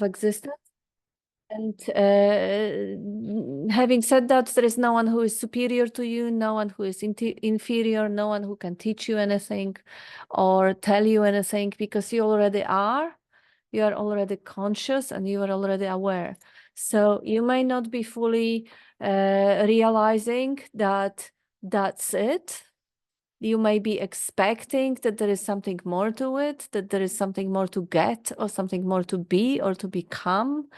existence. And having said that, there is no one who is superior to you, no one who is inferior, no one who can teach you anything or tell you anything, because you already are. You are already conscious and you are already aware. So you may not be fully realizing that that's it. You may be expecting that there is something more to it, that there is something more to get or something more to be or to become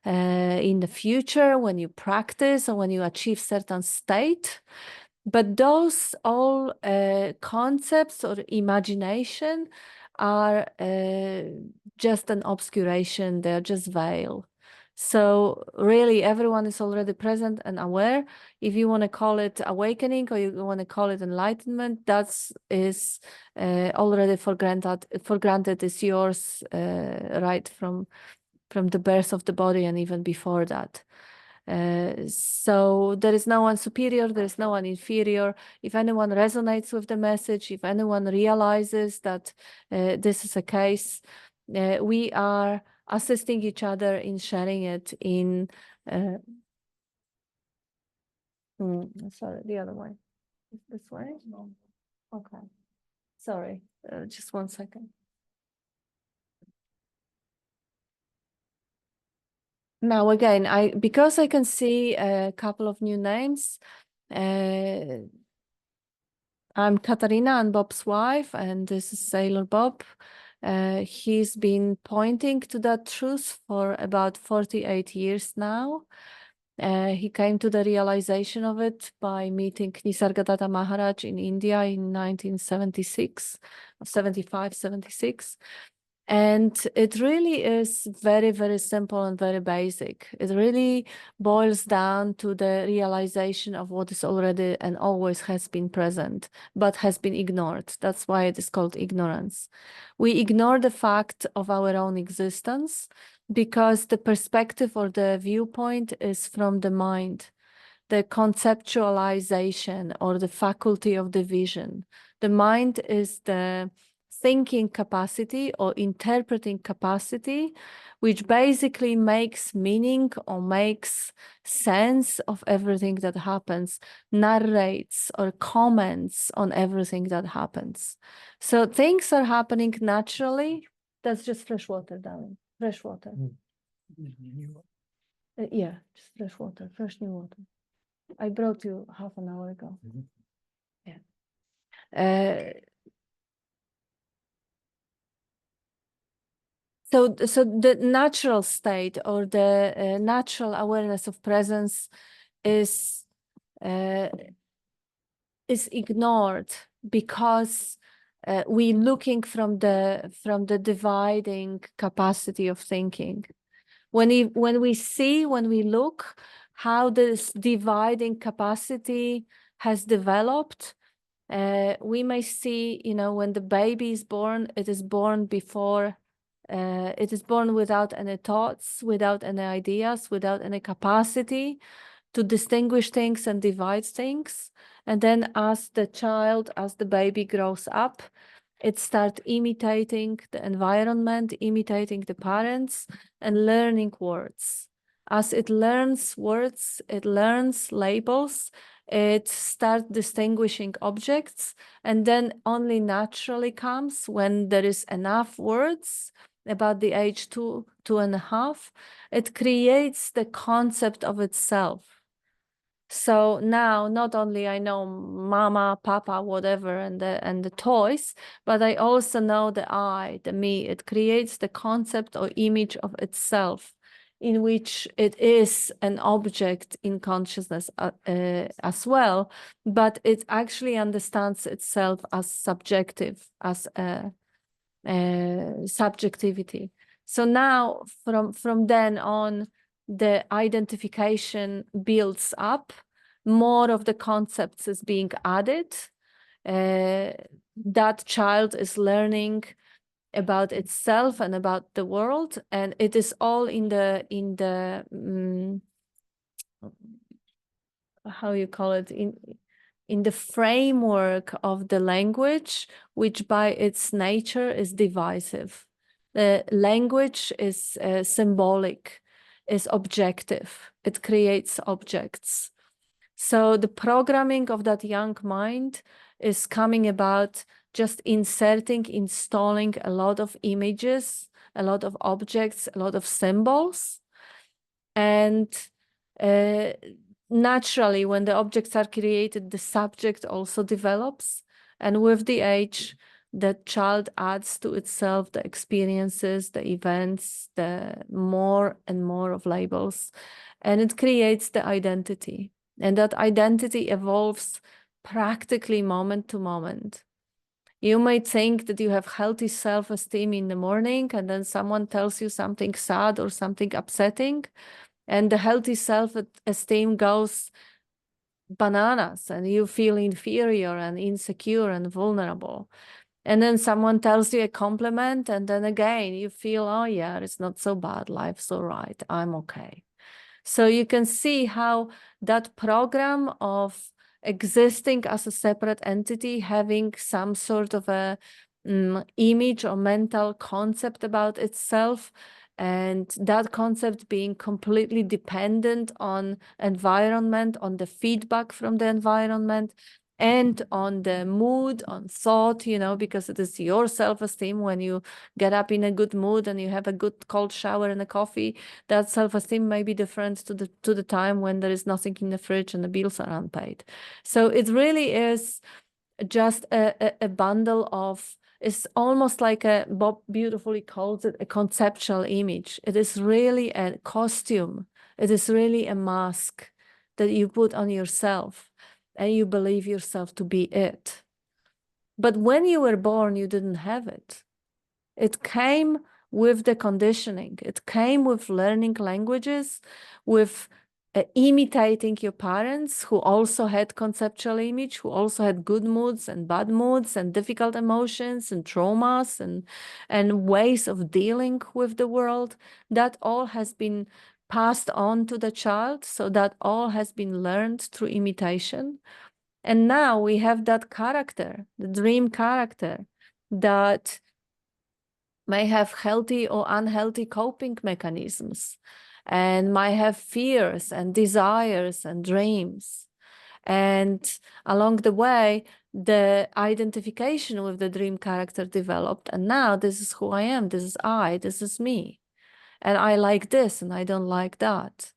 in the future when you practice or when you achieve certain state. But those all concepts or imagination are just an obscuration, they're just veil. So really everyone is already present and aware. If you want to call it awakening or you want to call it enlightenment, that is already for granted is yours right from the birth of the body and even before that. So there is no one superior, there is no one inferior. If anyone resonates with the message, if anyone realizes that this is a case, we are assisting each other in sharing it in, sorry, the other way. This way? No. Okay. Sorry, just 1 second. Now again, because I can see a couple of new names. I'm Katarina and Bob's wife, and this is Sailor Bob. He's been pointing to that truth for about 48 years now. He came to the realization of it by meeting Nisargadatta Maharaj in India in 1976, 75, 76. And it really is very, very simple and very basic. It really boils down to the realization of what is already and always has been present, but has been ignored. That's why it is called ignorance. We ignore the fact of our own existence because the perspective or the viewpoint is from the mind, the conceptualization or the faculty of the vision. The mind is the thinking capacity or interpreting capacity, which basically makes meaning or makes sense of everything that happens, narrates or comments on everything that happens. So things are happening naturally. That's just fresh water, darling. Fresh water. Yeah, just fresh water, fresh new water. I brought you half an hour ago. Yeah. So the natural state or the natural awareness of presence is ignored because we're looking from the dividing capacity of thinking. When we look how this dividing capacity has developed, we may see, when the baby is born, it is born before. It is born without any thoughts, without any ideas, without any capacity to distinguish things and divide things. And then as the baby grows up, it starts imitating the environment, imitating the parents, and learning words. As it learns words, it learns labels, it starts distinguishing objects, and then only naturally comes when there is enough words, about the age 2.5, it creates the concept of itself. So now not only I know mama, papa, whatever, and the toys, but I also know the I, the me. It creates the concept or image of itself, in which it is an object in consciousness as well, but it actually understands itself as subjective, as a subjectivity. So now from then on, the identification builds up, more of the concepts is being added. That child is learning about itself and about the world, and it is all in the how you call it, in the framework of the language, which by its nature is divisive. The language is symbolic, is objective. It creates objects. So the programming of that young mind is coming about just installing a lot of images, a lot of objects, a lot of symbols. And naturally, when the objects are created, the subject also develops. And with the age, the child adds to itself the experiences, the events, the more and more of labels, and it creates the identity. And that identity evolves practically moment to moment. You might think that you have healthy self-esteem in the morning, and then someone tells you something sad or something upsetting, and the healthy self-esteem goes bananas, and you feel inferior and insecure and vulnerable. And then someone tells you a compliment, and then again, you feel, oh yeah, it's not so bad, life's all right, I'm okay. So you can see how that program of existing as a separate entity, having some sort of a image or mental concept about itself, and that concept being completely dependent on environment, on the feedback from the environment, and on the mood, on thought, you know, because it is your self-esteem. When you get up in a good mood and you have a good cold shower and a coffee, that self-esteem may be different to the time when there is nothing in the fridge and the bills are unpaid. So it really is just a bundle of, it's almost like Bob beautifully calls it, a conceptual image. It is really a costume. It is really a mask that you put on yourself, and you believe yourself to be it. But when you were born, you didn't have it. It came with the conditioning. It came with learning languages, with imitating your parents, who also had conceptual image, who also had good moods and bad moods and difficult emotions and traumas and ways of dealing with the world. That all has been passed on to the child. So that all has been learned through imitation. And now we have that character, the dream character, that may have healthy or unhealthy coping mechanisms, and might have fears and desires and dreams. And along the way, the identification with the dream character developed. And now this is who I am. This is I. This is me. And I like this and I don't like that.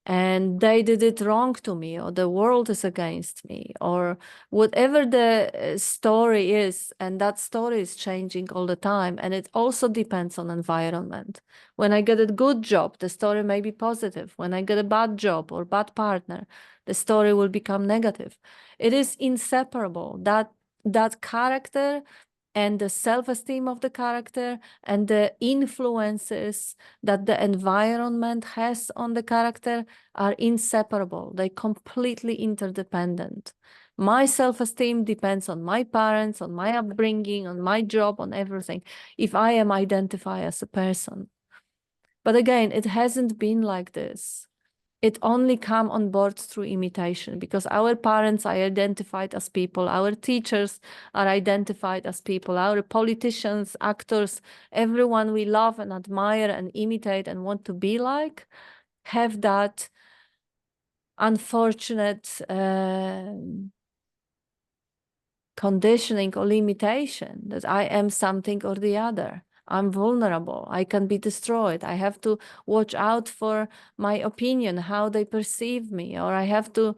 And they did it wrong to me, or the world is against me, or whatever the story is. And that story is changing all the time. And it also depends on environment. When I get a good job, the story may be positive. When I get a bad job or bad partner, the story will become negative. It is inseparable. That character and the self-esteem of the character and the influences that the environment has on the character are inseparable. They're completely interdependent. My self-esteem depends on my parents, on my upbringing, on my job, on everything, if I am identified as a person. But again, it hasn't been like this. It only come on board through imitation, because our parents are identified as people, our teachers are identified as people, our politicians, actors, everyone we love and admire and imitate and want to be like, have that unfortunate conditioning or limitation that I am something or the other. I'm vulnerable. I can be destroyed. I have to watch out for my opinion, how they perceive me, or I have to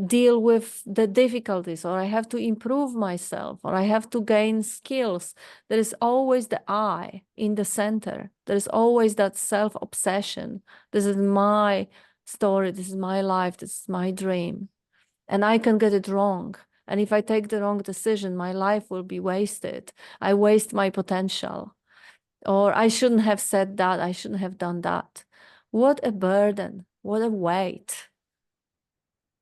deal with the difficulties, or I have to improve myself, or I have to gain skills. There is always the I in the center. There is always that self-obsession. This is my story. This is my life. This is my dream. And I can get it wrong. And if I take the wrong decision, my life will be wasted. I waste my potential. Or I shouldn't have said that. I shouldn't have done that. What a burden. What a weight.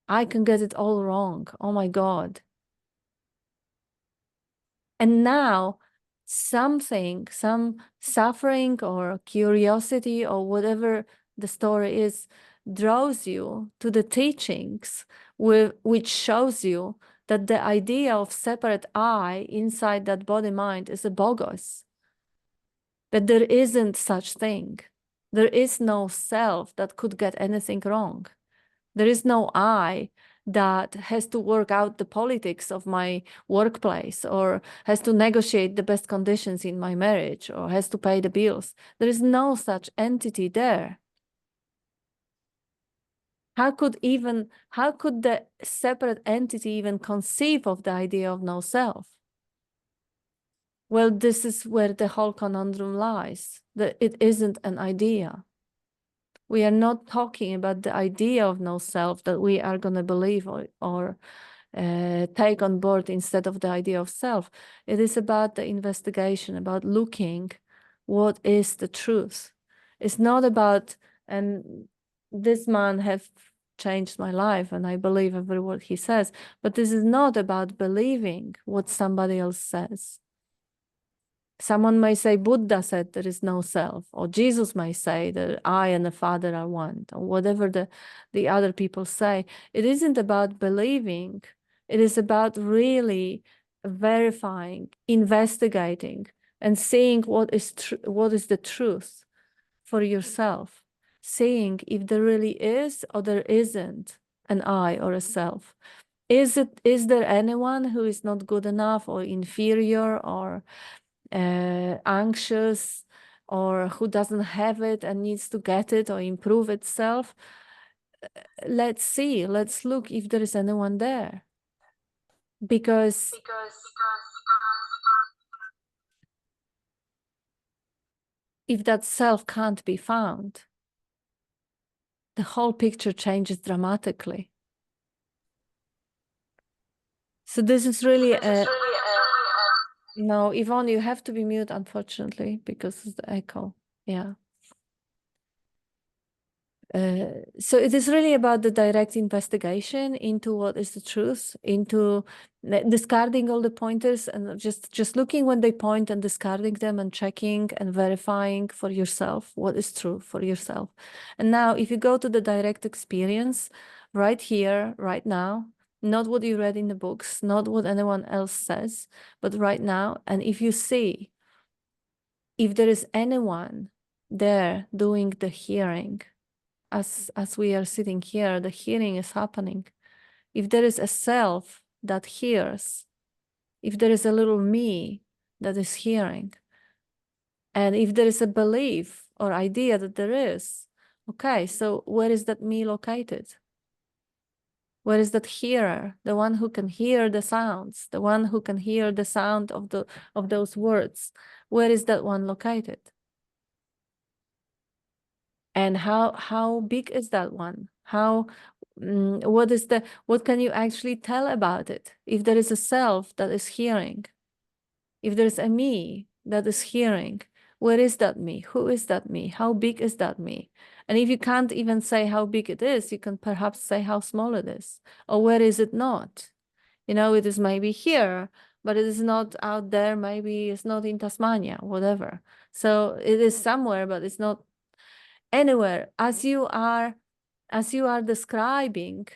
I can get it all wrong. Oh my God. And now some suffering or curiosity or whatever the story is draws you to the teachings which shows you that the idea of separate I inside that body mind is a bogus. But there isn't such thing. There is no self that could get anything wrong. There is no I that has to work out the politics of my workplace, or has to negotiate the best conditions in my marriage, or has to pay the bills. There is no such entity there. How could the separate entity even conceive of the idea of no self? Well, this is where the whole conundrum lies, that it isn't an idea. We are not talking about the idea of no self that we are going to believe or take on board instead of the idea of self. It is about the investigation, about looking what is the truth. It's not about, and this man have changed my life and I believe every word he says, but this is not about believing what somebody else says. Someone may say Buddha said there is no self, or Jesus may say that I and the Father are one, or whatever the other people say. It isn't about believing. It is about really verifying, investigating, and seeing what is the truth for yourself. Seeing if there really is or there isn't an I or a self. Is there anyone who is not good enough or inferior or anxious, or who doesn't have it and needs to get it or improve itself? Let's look if there is anyone there. Because if that self can't be found, the whole picture changes dramatically. So this is really no, Yvonne, you have to be mute, unfortunately, because of the echo. Yeah. So it is really about the direct investigation into what is the truth, into discarding all the pointers and just looking when they point and discarding them and checking and verifying for yourself what is true for yourself. And now if you go to the direct experience right here, right now, not what you read in the books, not what anyone else says, but right now, and if you see if there is anyone there doing the hearing, as we are sitting here, the hearing is happening. If there is a self that hears, if there is a little me that is hearing, and if there is a belief or idea that there is, okay, so where is that me located? Where is that hearer, the one who can hear the sounds, the one who can hear the sound of those words? Where is that one located? And how big is that one? What can you actually tell about it? If there is a self that is hearing, if there's a me that is hearing, where is that me? Who is that me? How big is that me? And if you can't even say how big it is, you can perhaps say how small it is, or where is it not? You know, it is maybe here, but it is not out there. Maybe it's not in Tasmania, whatever. So it is somewhere, but it's not anywhere. As you are describing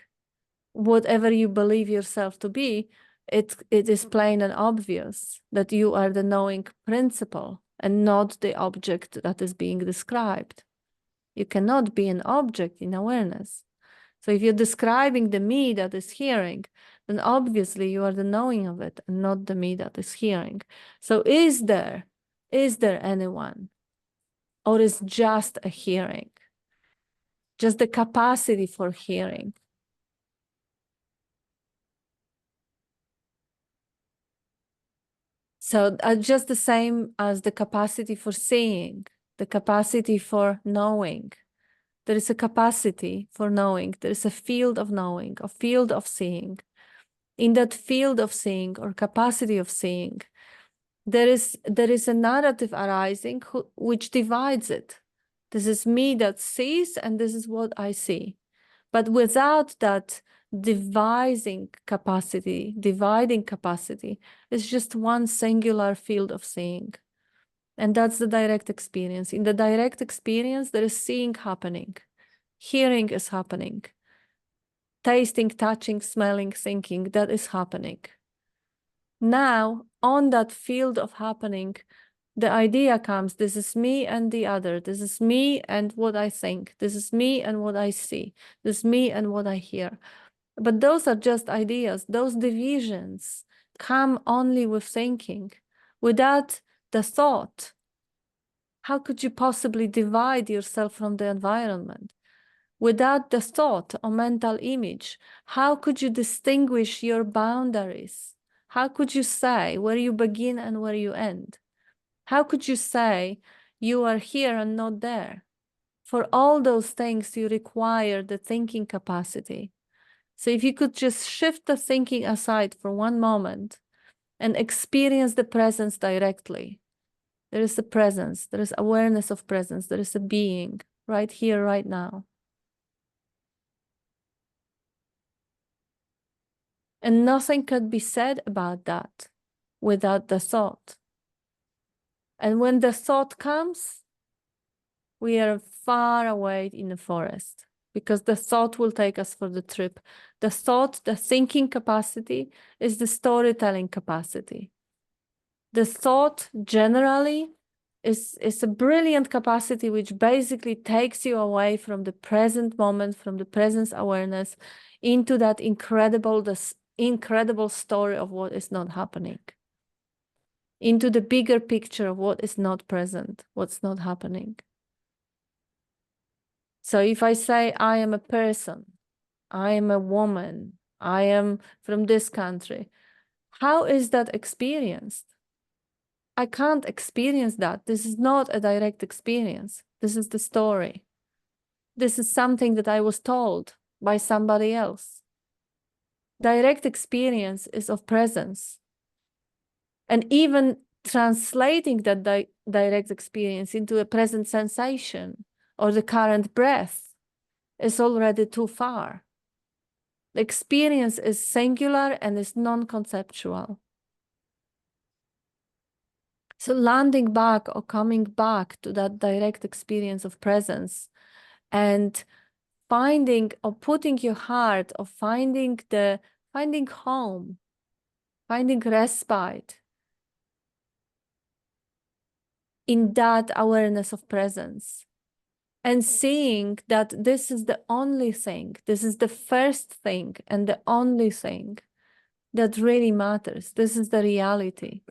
whatever you believe yourself to be, it is plain and obvious that you are the knowing principle and not the object that is being described. You cannot be an object in awareness. So if you're describing the me that is hearing, then obviously you are the knowing of it and not the me that is hearing. So is there anyone, or is just a hearing? Just the capacity for hearing. So just the same as the capacity for seeing, the capacity for knowing. There is a capacity for knowing. There is a field of knowing, a field of seeing. In that field of seeing or capacity of seeing, there is a narrative arising which divides it. This is me that sees, and this is what I see. But without that dividing capacity, it's just one singular field of seeing. And that's the direct experience. In the direct experience, there is seeing happening. Hearing is happening. Tasting, touching, smelling, thinking, that is happening. Now, on that field of happening, The idea comes, this is me and the other. This is me and what I think. This is me and what I see. This is me and what I hear. But those are just ideas. Those divisions come only with thinking. Without the thought, how could you possibly divide yourself from the environment? Without the thought or mental image, how could you distinguish your boundaries? How could you say where you begin and where you end? How could you say you are here and not there? For all those things, you require the thinking capacity. So if you could just shift the thinking aside for one moment and experience the presence directly. There is a presence, there is awareness of presence, there is a being right here, right now. And nothing could be said about that without the thought. And when the thought comes, we are far away in the forest because the thought will take us for the trip. The thought, the thinking capacity is the storytelling capacity. The thought generally is a brilliant capacity which basically takes you away from the present moment, from the presence awareness, into that incredible story of what is not happening, into the bigger picture of what is not present, what's not happening. So if I say I am a person, I am a woman, I am from this country, how is that experienced? I can't experience that. This is not a direct experience. This is the story. This is something that I was told by somebody else. Direct experience is of presence. And even translating that direct experience into a present sensation or the current breath is already too far. The experience is singular and is non-conceptual. So landing back or coming back to that direct experience of presence and finding or putting your heart or finding home, finding respite in that awareness of presence and seeing that this is the only thing, this is the first thing and the only thing that really matters. This is the reality.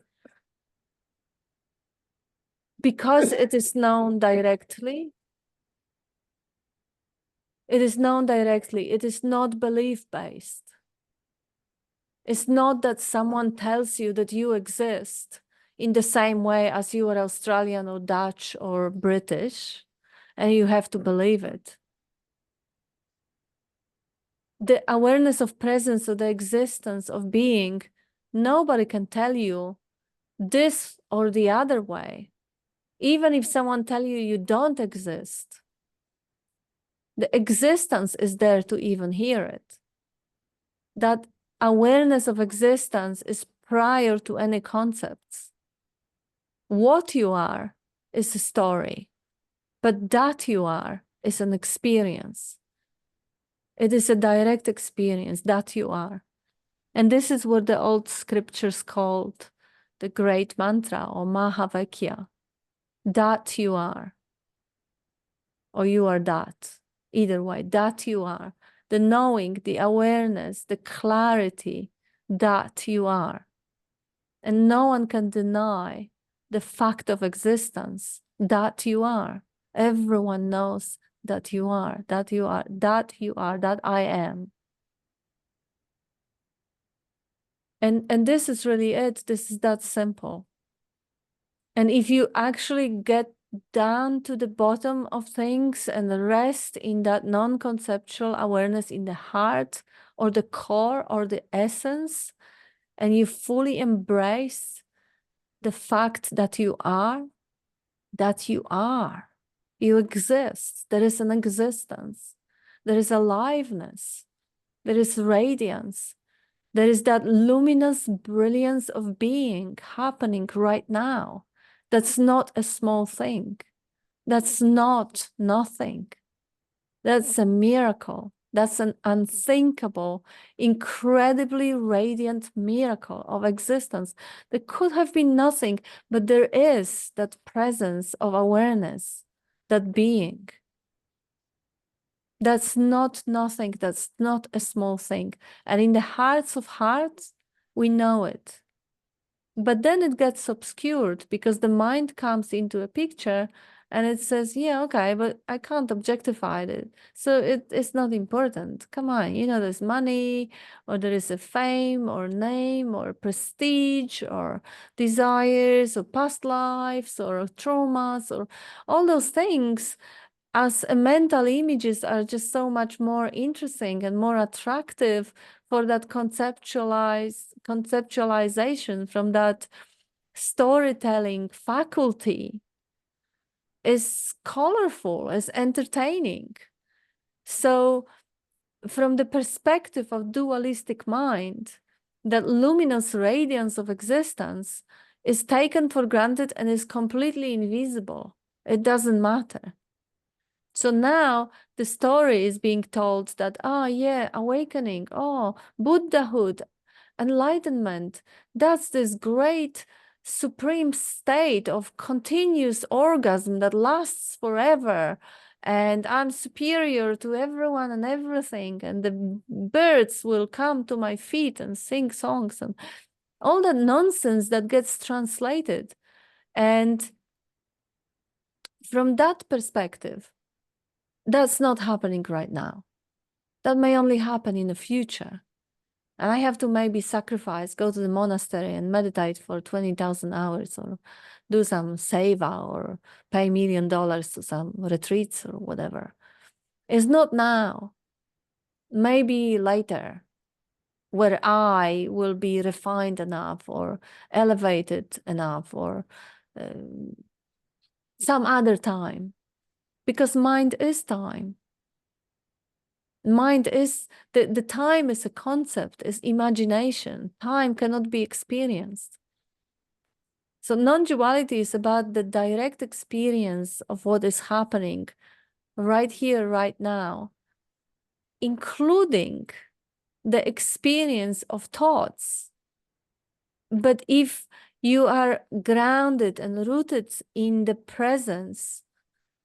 Because it is known directly, it is not belief-based. It's not that someone tells you that you exist in the same way as you are Australian or Dutch or British, and you have to believe it. The awareness of presence or the existence of being, nobody can tell you this or the other way. Even if someone tell you you don't exist, the existence is there to even hear it. That awareness of existence is prior to any concepts. What you are is a story, but that you are is an experience. It is a direct experience that you are. And this is what the old scriptures called the great mantra or Mahavakya. That you are, or you are that. Either way, that you are. The knowing, the awareness, the clarity that you are. And no one can deny the fact of existence that you are. Everyone knows that you are, that you are, that you are, that I am. And this is really it. This is that simple. And if you actually get down to the bottom of things and rest in that non-conceptual awareness in the heart or the core or the essence, and you fully embrace the fact that you are, you exist. There is an existence. There is aliveness. There is radiance. There is that luminous brilliance of being happening right now. That's not a small thing. That's not nothing. That's a miracle. That's an unthinkable, incredibly radiant miracle of existence. There could have been nothing, but there is that presence of awareness, that being. That's not nothing. That's not a small thing. And in the hearts of hearts, we know it. But then it gets obscured because the mind comes into a picture and it says, yeah, okay, but I can't objectify it. So it's not important. Come on, there's money, or there is a fame or name or prestige or desires or past lives or traumas or all those things as mental images are just so much more interesting and more attractive for that conceptualization from that storytelling faculty is colorful, is entertaining. So from the perspective of dualistic mind, that luminous radiance of existence is taken for granted and is completely invisible. It doesn't matter. So now the story is being told that, oh yeah, awakening, oh, Buddhahood, enlightenment, that's this great supreme state of continuous orgasm that lasts forever. And I'm superior to everyone and everything. And the birds will come to my feet and sing songs and all that nonsense that gets translated. And from that perspective, that's not happening right now. That may only happen in the future. And I have to maybe sacrifice, go to the monastery and meditate for 20,000 hours or do some seva or pay $1 million to some retreats or whatever. It's not now. Maybe later, where I will be refined enough or elevated enough or some other time. Because mind is time. Mind is, the time is a concept, is imagination. Time cannot be experienced. So non-duality is about the direct experience of what is happening right here, right now, including the experience of thoughts. But if you are grounded and rooted in the presence,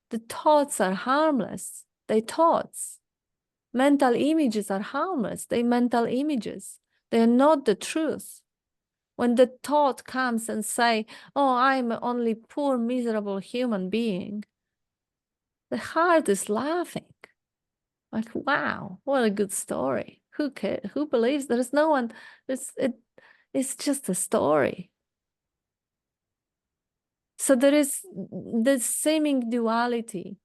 the thoughts are harmless. They're thoughts. Mental images are harmless. They're mental images. They're not the truth. When the thought comes and say, oh, I'm only poor, miserable human being, the heart is laughing. Like, wow, what a good story. Who cares? Who believes? There's no one. It's just a story. So there is the seeming duality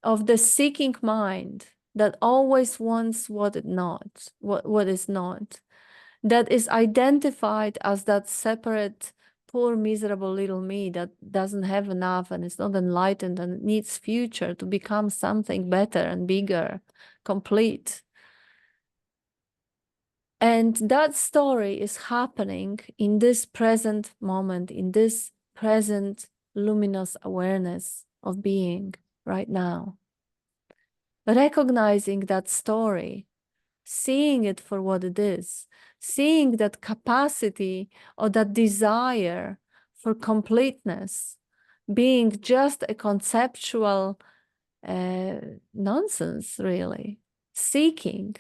of the seeking mind that always wants what is not, that is identified as that separate, poor, miserable little me that doesn't have enough and is not enlightened and needs future to become something better and bigger, complete. And that story is happening in this present moment, in this present luminous awareness of being right now. Recognizing that story, seeing it for what it is, seeing that capacity or that desire for completeness being just a conceptual nonsense, really. Seeking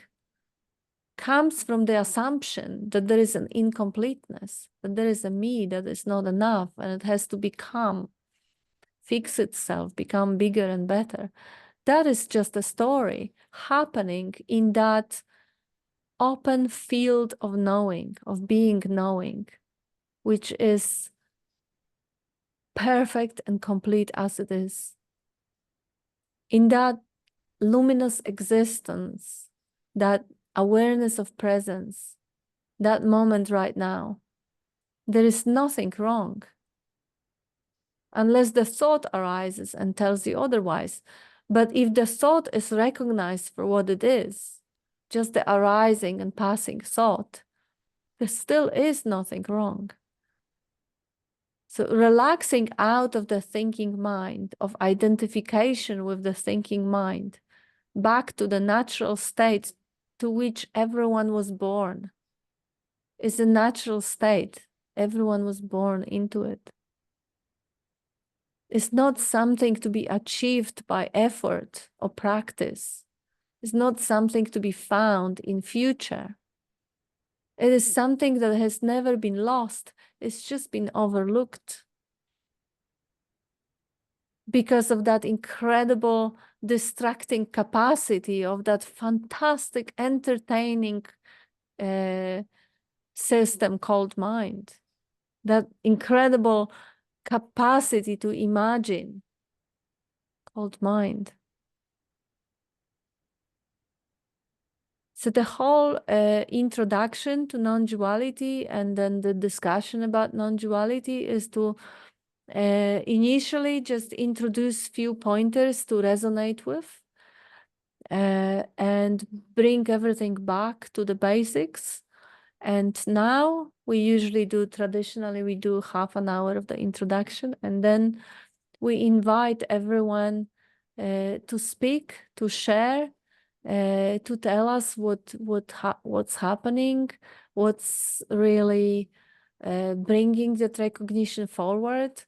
comes from the assumption that there is an incompleteness, that there is a me that is not enough and it has to fix itself, become bigger and better. That is just a story happening in that open field of knowing, of being knowing, which is perfect and complete as it is. In that luminous existence, that awareness of presence, that moment right now, there is nothing wrong. Unless the thought arises and tells you otherwise. But if the thought is recognized for what it is, just the arising and passing thought, there still is nothing wrong. So relaxing out of the thinking mind, of identification with the thinking mind, back to the natural state to which everyone was born. It's a natural state. Everyone was born into it. It's not something to be achieved by effort or practice. It's not something to be found in future. It is something that has never been lost. It's just been overlooked because of that incredible distracting capacity of that fantastic, entertaining system called mind. That incredible capacity to imagine called mind. So the whole introduction to non-duality and then the discussion about non-duality is to initially just introduce few pointers to resonate with and bring everything back to the basics. And now traditionally we do half an hour of the introduction, and then we invite everyone to speak, to share, to tell us what's happening, what's really bringing that recognition forward.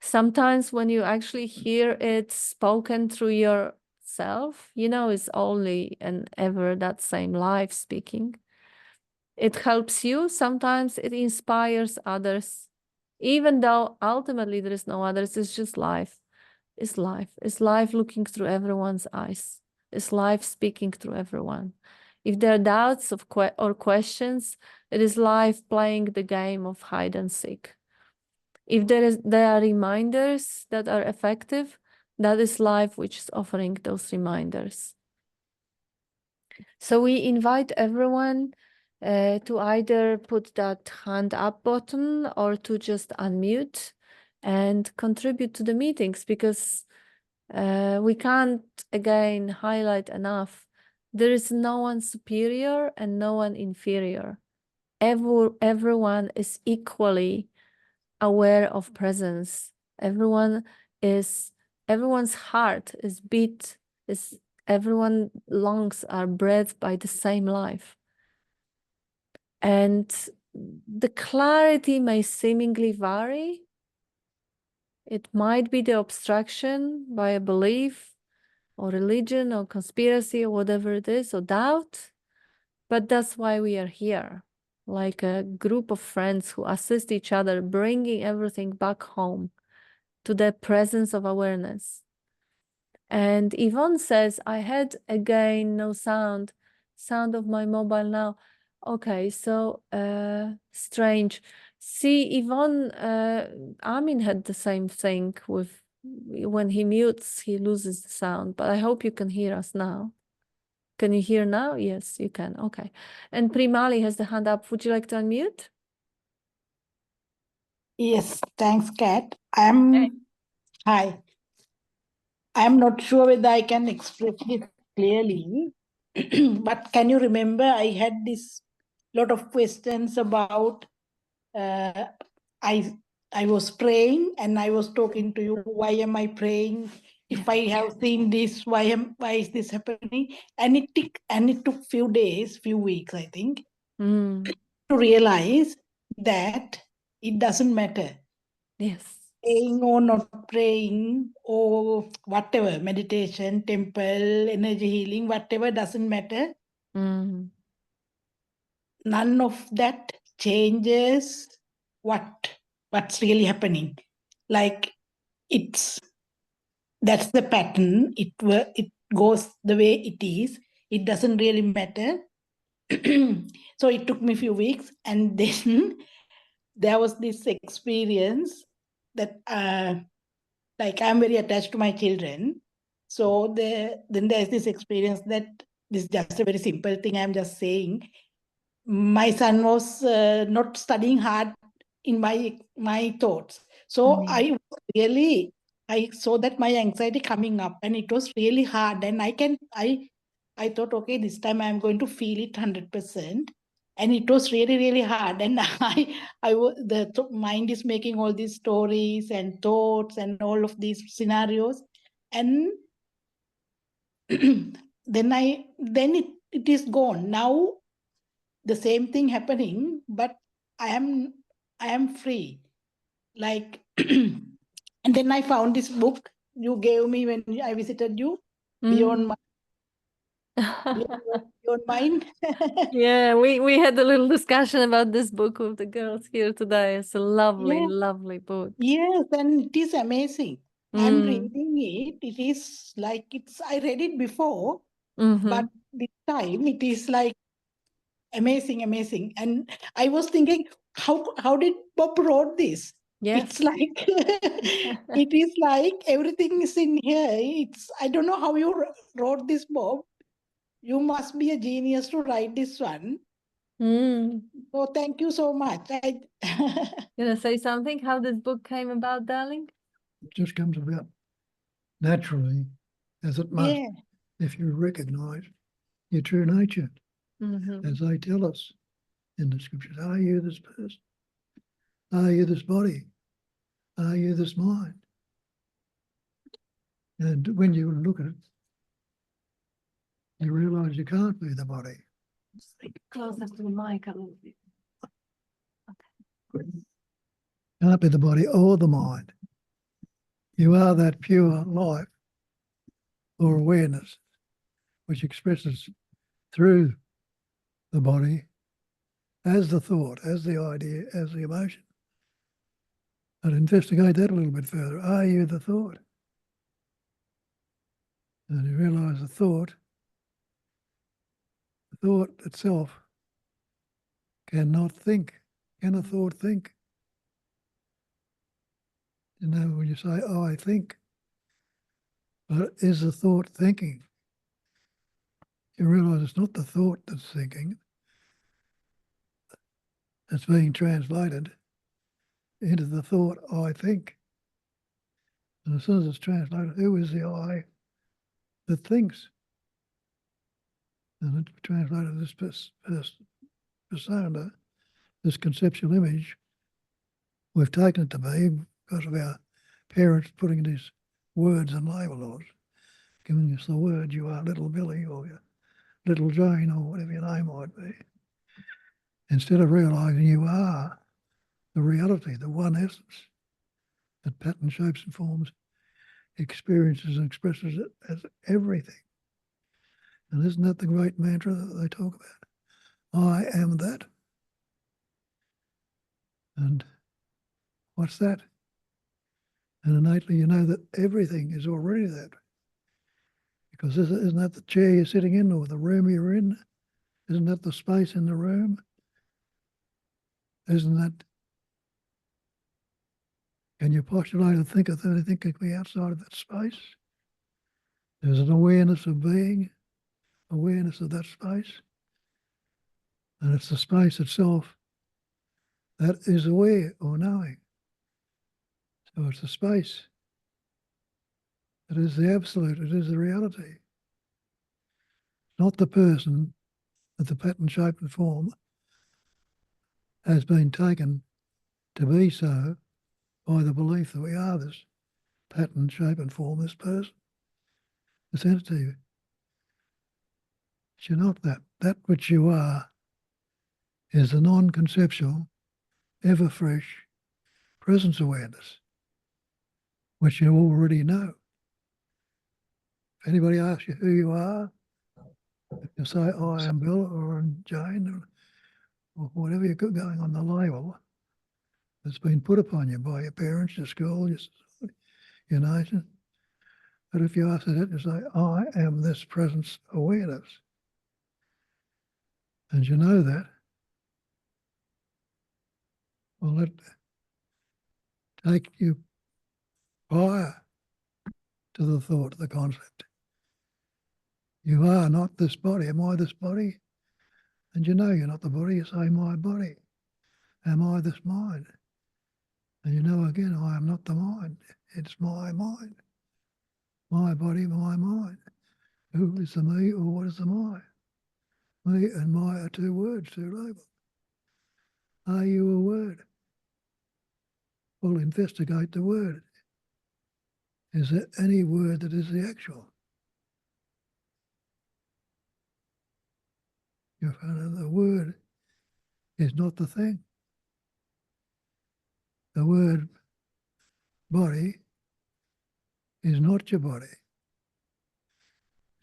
Sometimes when you actually hear it spoken through yourself, you know it's only and ever that same life speaking. It helps you. Sometimes it inspires others, even though ultimately there is no others. It's just life. It's life. It's life looking through everyone's eyes. It's life speaking through everyone. If there are doubts or questions, it is life playing the game of hide and seek. If there are reminders that are effective, that is life which is offering those reminders. So we invite everyone to either put that hand up button or to just unmute and contribute to the meetings, because we can't again highlight enough. There is no one superior and no one inferior. Everyone is equally aware of presence. Everyone's heart is beat, everyone's lungs are breathed by the same life. And the clarity may seemingly vary. It might be the obstruction by a belief or religion or conspiracy or whatever it is, or doubt, but that's why we are here, like a group of friends who assist each other, bringing everything back home to the presence of awareness. And Yvonne says, I had again no sound of my mobile now. Okay, so strange. See, Yvonne, Amin had the same thing with when he mutes, he loses the sound, but I hope you can hear us now. Can you hear now? Yes, you can. Okay. And Primali has the hand up. Would you like to unmute? Yes, thanks, Kat. Hi. I'm not sure whether I can express it clearly, but can you remember I had this lot of questions about uh, I I was praying and I was talking to you. Why am I praying? If I have seen this, why is this happening? And it took few days, few weeks, I think, to realize that it doesn't matter. Yes. Praying or not praying or whatever, meditation, temple, energy healing, whatever, doesn't matter. None of that changes what's really happening. Like that's the pattern. It goes the way it is. It doesn't really matter. So it took me a few weeks, and then there was this experience that like I'm very attached to my children. So then there's this experience that this is just a very simple thing I'm just saying. My son was not studying hard in my thoughts. So I saw that my anxiety coming up, and it was really hard. And I thought, okay, this time I'm going to feel it 100%. And it was really, really hard. And the mind is making all these stories and thoughts and all of these scenarios. And then it is gone. Now the same thing happening, but I am free. Like and then I found this book you gave me when I visited you, Beyond Mm. Beyond Mind. Yeah, we had a little discussion about this book with the girls here today. It's a lovely, Yeah. lovely book. Yes, and it is amazing. I'm Mm. reading it. It is like I read it before, Mm-hmm. but this time it is like amazing, amazing. And I was thinking, how did Bob wrote this? It's Yes. like it is like everything is in here. I don't know how you wrote this, Bob. You must be a genius to write this one. Mm. So thank you so much. Gonna say something? How this book came about, darling? It just comes about naturally, as it must, Yeah. if you recognize your true nature, Mm-hmm. as they tell us in the scriptures. Are you this person? Are you this body? Are you this mind? And when you look at it, you realize you can't be the body. Closer to the mic a little bit. Can't be the body or the mind. You are that pure life or awareness which expresses through the body as the thought, as the idea, as the emotion. And investigate that a little bit further. Are you the thought? And you realize the thought itself cannot think. Can a thought think? You know, when you say, oh, I think, but is the thought thinking? You realize it's not the thought that's thinking. It's being translated into the thought, I think. And as soon as it's translated, who is the I that thinks? And it's translated this persona, this conceptual image. We've taken it to be because of our parents putting these words and labels on us, giving us the word, you are little Billy or little Jane or whatever your name might be. Instead of realizing you are the reality, the one essence that pattern, shapes and forms experiences and expresses it as everything. And isn't that the great mantra that they talk about? I am that. And what's that? And innately you know that everything is already that. Because isn't that the chair you're sitting in or the room you're in? Isn't that the space in the room? Isn't that, can you postulate and think of anything could be outside of that space? There's an awareness of being, awareness of that space. And it's the space itself that is aware or knowing. So it's the space. It is the absolute. It is the reality. Not the person that the pattern, shape and form has been taken to be so by the belief that we are this pattern, shape and form, this person, this entity. But you're not that. That which you are is the non-conceptual, ever fresh presence awareness, which you already know. If anybody asks you who you are, you say, oh, I am Bill or I'm Jane or whatever you've got going on the label that's been put upon you by your parents, your school, your nation. But if you ask it, you say, I am this presence awareness. And you know that, well, let take you prior to the thought, the concept. You are not this body. Am I this body? And you know you're not the body. You say, my body. Am I this mind? And you know again, I am not the mind. It's my mind. My body, my mind. Who is the me or what is the my? Me and my are two words, two labels. Are you a word? Well, investigate the word. Is there any word that is the actual? you'll find that the word is not the thing. The word body is not your body.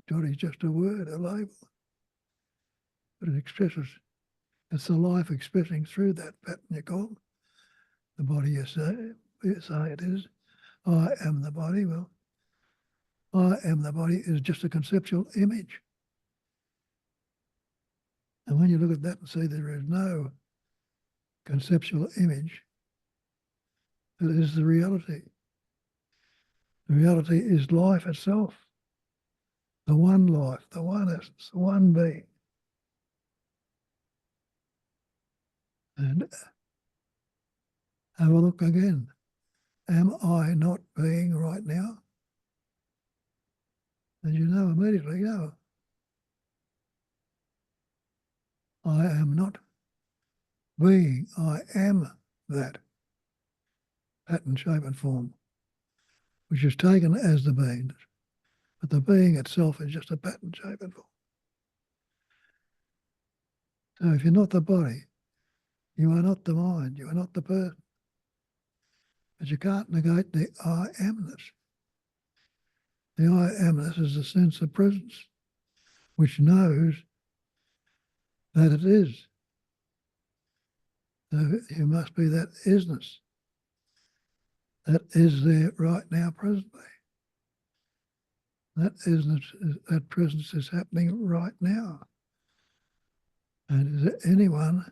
Body is just a word, a label. But it expresses, it's the life expressing through that pattern you call the body. You say it is. I am the body. Well, I am the body is just a conceptual image. And when you look at that and see there is no conceptual image, it is the reality. The reality is life itself, the one life, the one essence, the one being. And have a look again. Am I not being right now? And you know immediately, no. I am not being. I am that pattern, shape and form, which is taken as the being. But the being itself is just a pattern, shape and form. So if you're not the body, you are not the mind, you are not the person. But you can't negate the I amness. The I amness is a sense of presence, which knows that it is. So you must be that isness that is there right now, presently. That isness, that presence is happening right now. And is there anyone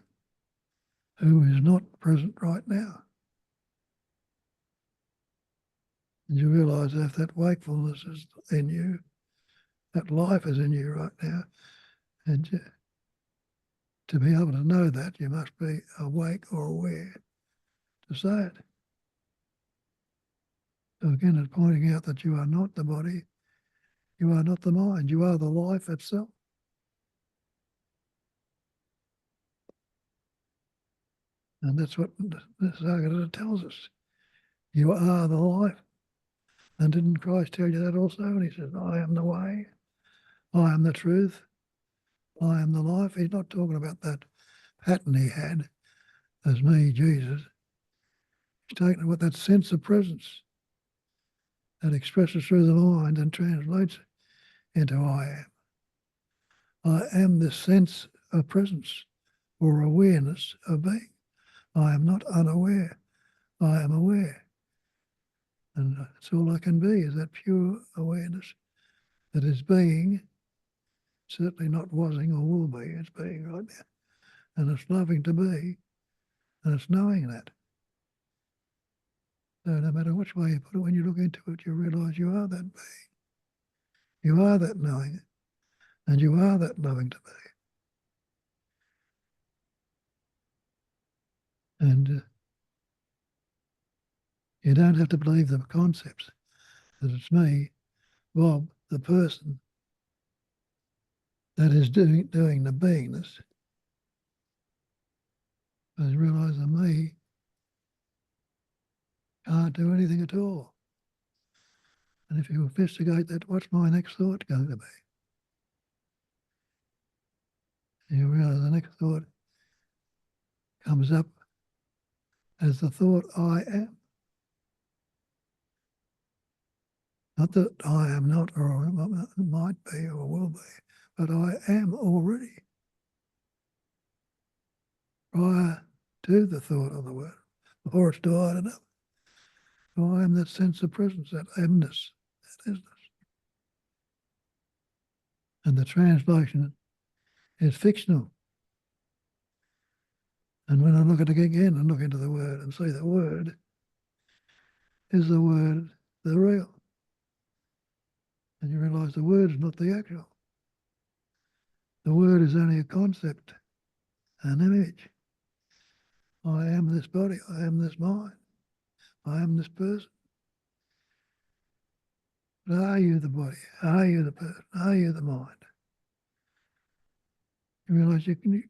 who is not present right now? And you realise if that wakefulness is in you, that life is in you right now, and to be able to know that, you must be awake or aware to say it. So again, it's pointing out that you are not the body, you are not the mind, you are the life itself. And that's what this Sagata tells us. You are the life. And didn't Christ tell you that also? And he says, I am the way, I am the truth, I am the life. He's not talking about that pattern he had as me, Jesus. He's talking about that sense of presence that expresses through the mind and translates into I am. I am this sense of presence or awareness of being. I am not unaware, I am aware. And that's all I can be, is that pure awareness that is being, certainly not wasing or will be, it's being right now. And it's loving to be, and it's knowing that. So no matter which way you put it, when you look into it, you realise you are that being. You are that knowing, and you are that loving to be. And you don't have to believe the concepts that it's me, Bob, the person that is doing the beingness. But you realise that me can't do anything at all. And if you investigate that, what's my next thought going to be? And you realise the next thought comes up as the thought I am. Not that I am not or might be or will be, but I am already. Prior to the thought of the word, before it's divided up. So I am that sense of presence, that amness, that isness. And the translation is fictional. And when I look at it again and look into the word and see the word is the word, the real. And you realise the word is not the actual. The word is only a concept, an image. I am this body, I am this mind, I am this person. But are you the body? Are you the person? Are you the mind? You realise you can't,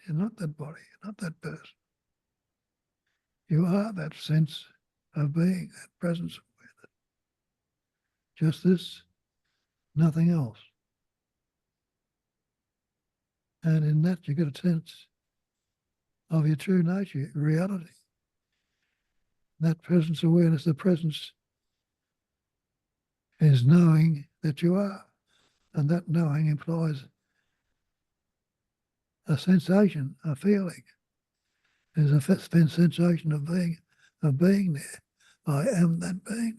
you're not that body, you're not that person. You are that sense of being, that presence of awareness. Just this, nothing else. And in that, you get a sense of your true nature, your reality. That presence awareness, the presence is knowing that you are. And that knowing implies a sensation, a feeling. There's a sensation of being there. I am that beingness.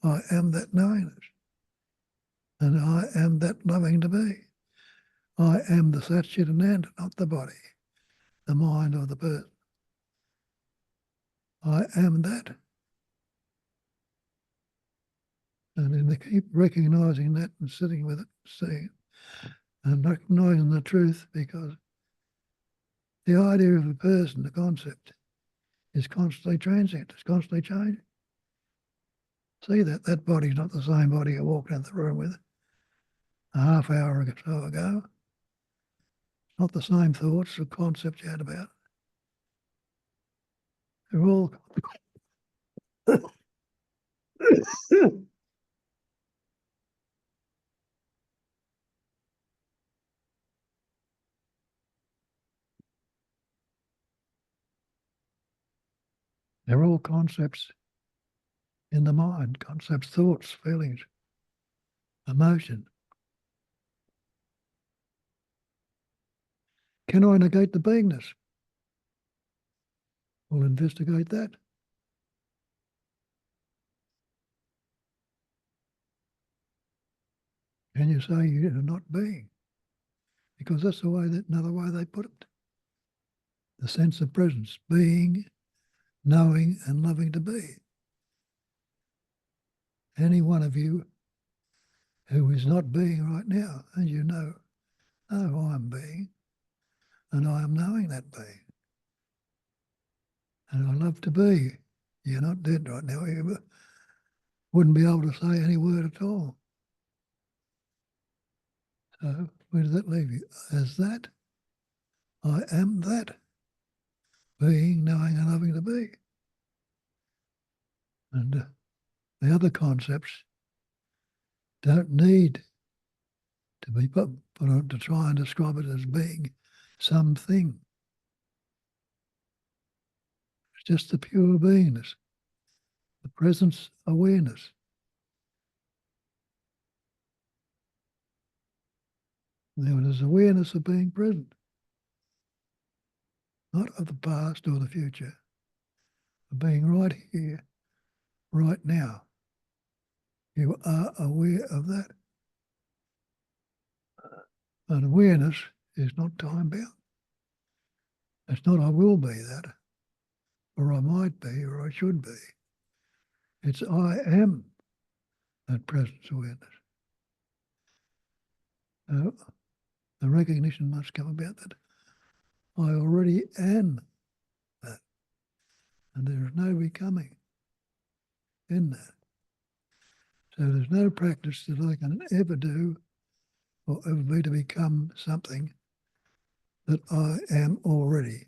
I am that knowingness. And I am that loving to be. I am the Sat Chit Ananda, not the body, the mind or the person. I am that. And in the keep recognizing that and sitting with it, seeing it, and recognizing the truth, because the idea of a person, the concept, is constantly transient, it's constantly changing. See that body's not the same body you walked into the room with a half hour or so ago. It's not the same thoughts or concepts you had about it. They're all they're all concepts in the mind, concepts, thoughts, feelings, emotion. Can I negate the beingness? We'll investigate that. Can you say you're not being? Because that's the way that another way they put it. The sense of presence, being, knowing, and loving to be. Any one of you who is not being right now, and you know, oh, I am being, and I am knowing that being. And I love to be. You're not dead right now. You wouldn't be able to say any word at all. So where does that leave you? As that, I am that. Being, knowing, and loving to be. And the other concepts don't need to be put on to try and describe it as being something. It's just the pure beingness, the presence awareness. There is awareness of being present, not of the past or the future, of being right here, right now. You are aware of that. And awareness is not time bound. It's not I will be that, or I might be, or I should be. It's I am that presence awareness. The recognition must come about that I already am that. And there is no becoming in that. So there's no practice that I can ever do or ever be to become something that I am already.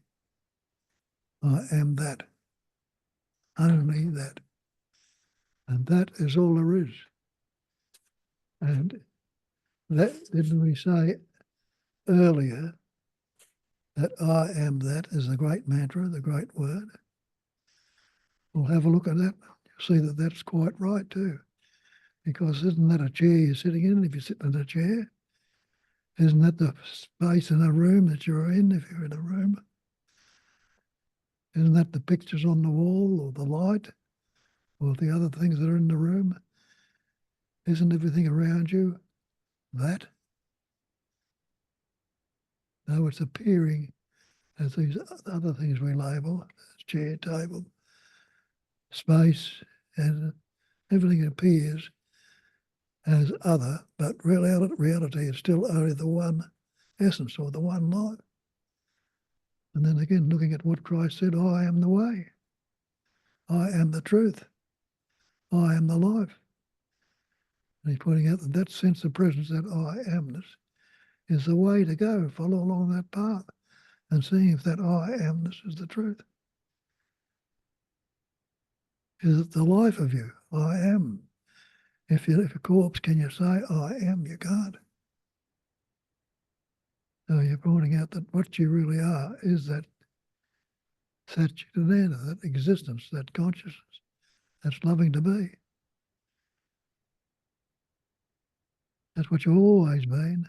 I am that. Only that. And that is all there is. And that, didn't we say earlier that I am that is the great mantra, the great word? We'll have a look at that. You'll see that that's quite right too. Because isn't that a chair you're sitting in if you're sitting in a chair? Isn't that the space in a room that you're in if you're in a room? Isn't that the pictures on the wall or the light or the other things that are in the room? Isn't everything around you that? No, it's appearing as these other things we label as chair, table, space, and everything appears as other, but reality is still only the one essence or the one life. And then again, looking at what Christ said, I am the way. I am the truth. I am the life. And he's pointing out that that sense of presence, that I amness, is the way to go. Follow along that path and seeing if that I amness is the truth. Is it the life of you? I am. If you're a corpse, can you say, I am? You can't. So you're pointing out that what you really are is that Satchitananda, that existence, that consciousness, that's loving to be. That's what you've always been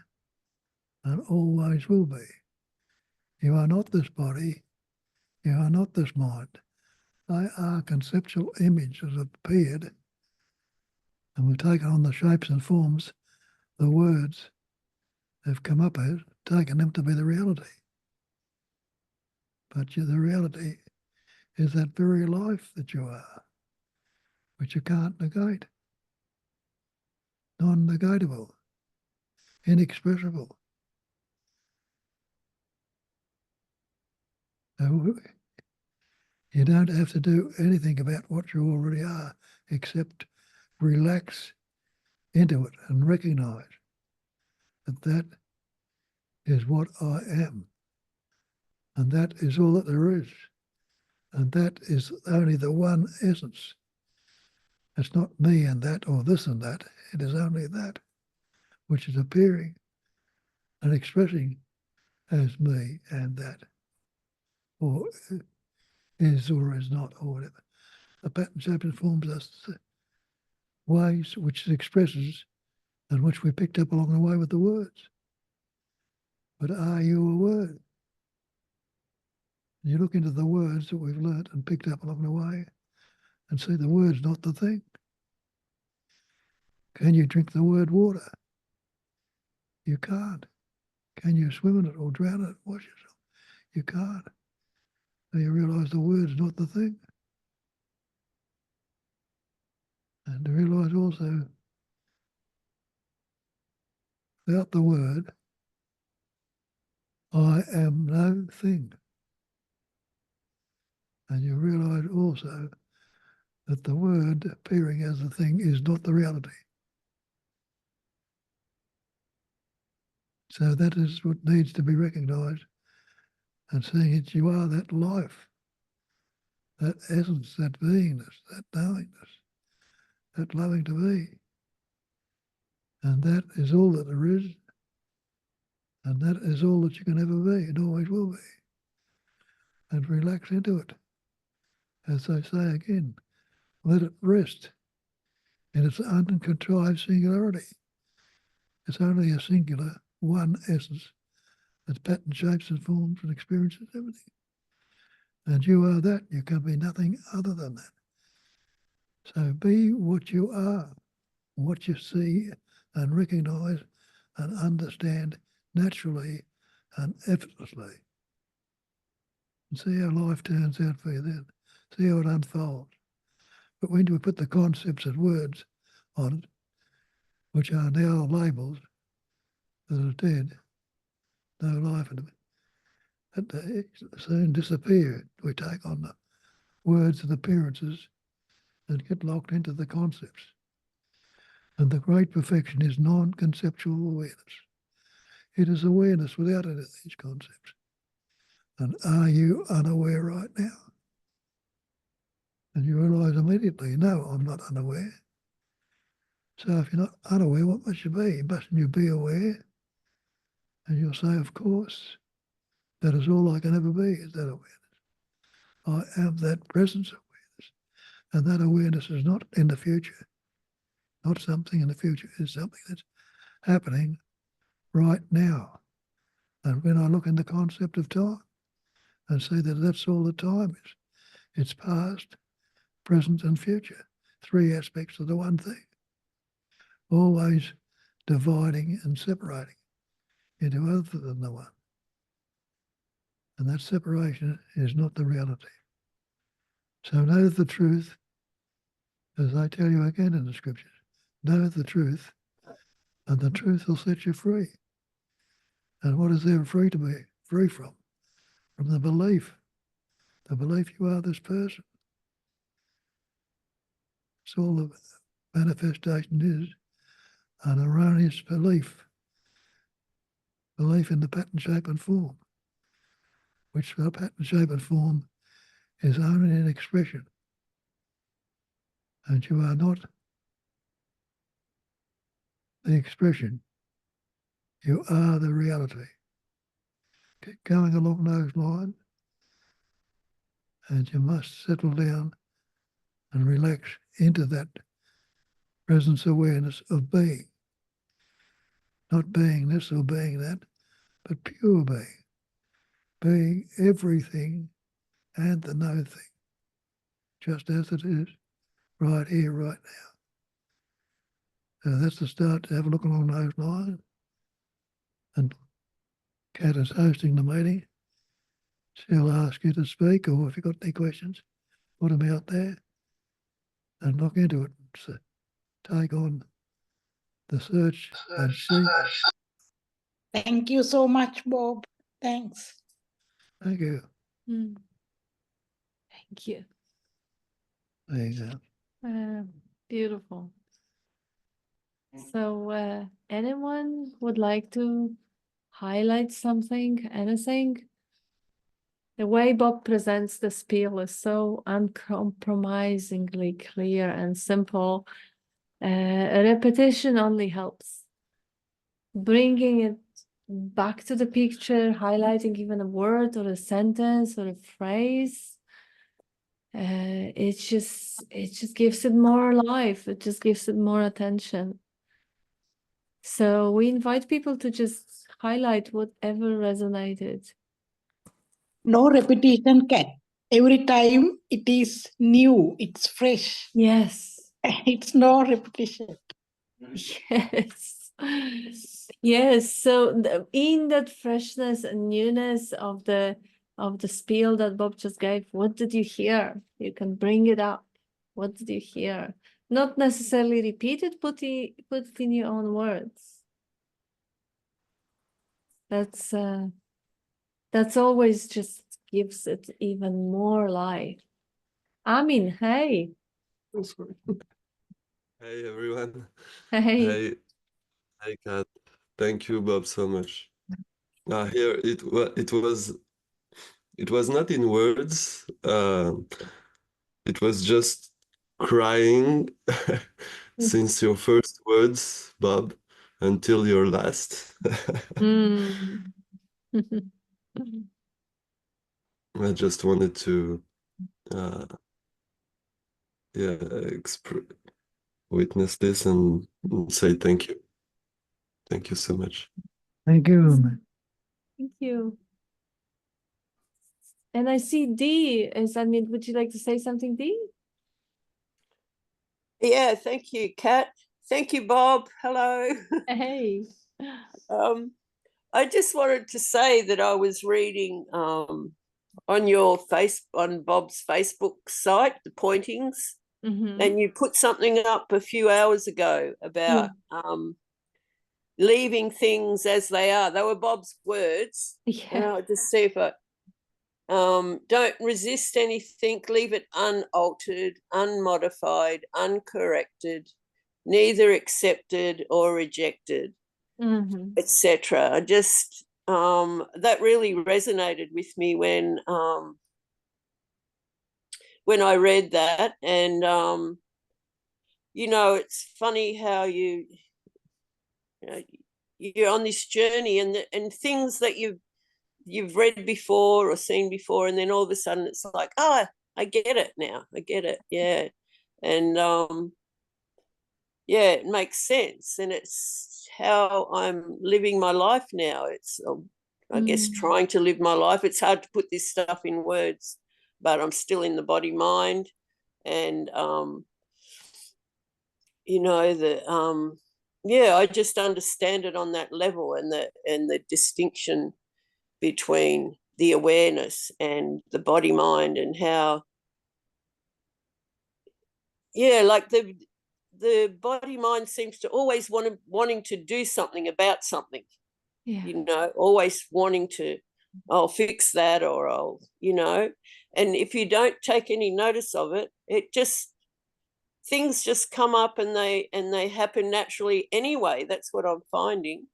and always will be. You are not this body. You are not this mind. They are conceptual images that appeared and we've taken on the shapes and forms, the words have come up as, taken them to be the reality. But the reality is that very life that you are, which you can't negate, non-negatable, inexpressible. So you don't have to do anything about what you already are, except relax into it and recognize that that is what I am. And that is all that there is. And that is only the one essence. It's not me and that or this and that. It is only that which is appearing and expressing as me and that, or is or is not, or whatever. The pattern, shape, and forms are ways which it expresses and which we picked up along the way with the words. But are you a word? You look into the words that we've learnt and picked up along the way and see the word's not the thing. Can you drink the word water? You can't. Can you swim in it or drown in it, wash yourself? You can't. So you realise the word's not the thing. And to realise also, without the word, I am no thing. And you realise also that the word appearing as a thing is not the reality. So that is what needs to be recognised, and seeing that you are that life, that essence, that beingness, that knowingness, that loving to be. And that is all that there is, and that is all that you can ever be and always will be. And relax into it. As I say again, let it rest in its uncontrived singularity. It's only a singular, one essence that pattern, shapes and forms and experiences everything. And you are that. You can be nothing other than that. So be what you are, what you see and recognise and understand naturally and effortlessly. And see how life turns out for you then. See how it unfolds. But when we put the concepts and words on it, which are now labels that are dead, no life in them, that they soon disappear. We take on the words and appearances and get locked into the concepts. And the great perfection is non-conceptual awareness. It is awareness without any of these concepts. And are you unaware right now? And you realise immediately, no, I'm not unaware. So if you're not unaware, what must you be? Mustn't you be aware? And you'll say, of course, that is all I can ever be, is that awareness. I am that presence awareness. And that awareness is not in the future, not something in the future, it's something that's happening right now. And when I look in the concept of time and see that that's all the time is, it's past, present and future, three aspects of the one thing, always dividing and separating into other than the one. And that separation is not the reality. So know the truth, as I tell you again in the scriptures, know the truth, and the truth will set you free. And what is there free to be free from? From the belief you are this person. It's all the manifestation is an erroneous belief in the pattern, shape and form, which the pattern, shape and form is only an expression. And you are not the expression. You are the reality. keep going along those lines, and you must settle down and relax into that presence awareness of being. Not being this or being that, but pure being. Being everything and the no thing, just as it is, right here, right now. So that's the start, to have a look along those lines. And Kat is hosting the meeting. She'll ask you to speak, or if you've got any questions, put them out there and look into it. So take on the search and see. Thank you so much, Bob. Thanks. Thank you. Thank you. There you go. Beautiful. So anyone would like to highlight something, anything? The way Bob presents the spiel is so uncompromisingly clear and simple. A repetition only helps. Bringing it back to the picture, highlighting even a word or a sentence or a phrase, it just gives it more life. It just gives it more attention. So we invite people to just highlight whatever resonated. No repetition, Kat. Every time it is new, it's fresh. Yes. It's no repetition. Yes. Yes. So in that freshness and newness of the spiel that Bob just gave, what did you hear? You can bring it up. What did you hear? Not necessarily repeat it, put it in your own words. That's always just gives it even more life. Amin, hey. Hey everyone. Hey. Hey Kat. Thank you, Bob, so much. Here it was not in words. It was just crying since your first words, Bob, until your last. Mm. I just wanted to witness this and say thank you. Thank you so much. Thank you. Thank you. And I see Dee is unmuted. Would you like to say something, Dee? Yeah, thank you, Kat. Thank you, Bob. Hello. Hey. I just wanted to say that I was reading on Bob's Facebook site, the pointings, and you put something up a few hours ago about leaving things as they are. They were Bob's words. Yeah. And I'll just see if I don't resist anything, leave it unaltered, unmodified, uncorrected, neither accepted or rejected, etc. I just that really resonated with me when I read that. And it's funny how you're on this journey, and things that you've read before or seen before, and then all of a sudden it's like, oh, I get it now. I get it. Yeah. And it makes sense. And it's how I'm living my life now. It's, I guess, trying to live my life. It's hard to put this stuff in words, but I'm still in the body mind. And, I just understand it on that level, and the distinction between the awareness and the body mind, and how like the body mind seems to always wanting to do something about something. Always wanting to, I'll fix that, or I'll, and if you don't take any notice of it, things just come up, and they happen naturally anyway. That's what I'm finding.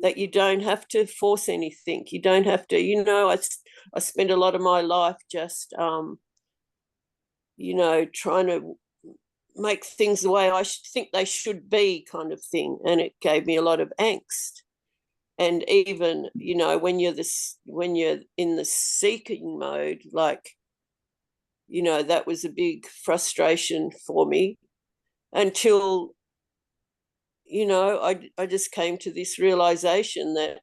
That you don't have to force anything. You don't have to, I spend a lot of my life just, trying to make things the way I think they should be, kind of thing. And it gave me a lot of angst. And even, you know, when you're in the seeking mode, like, you know, that was a big frustration for me until, you know, I just came to this realization that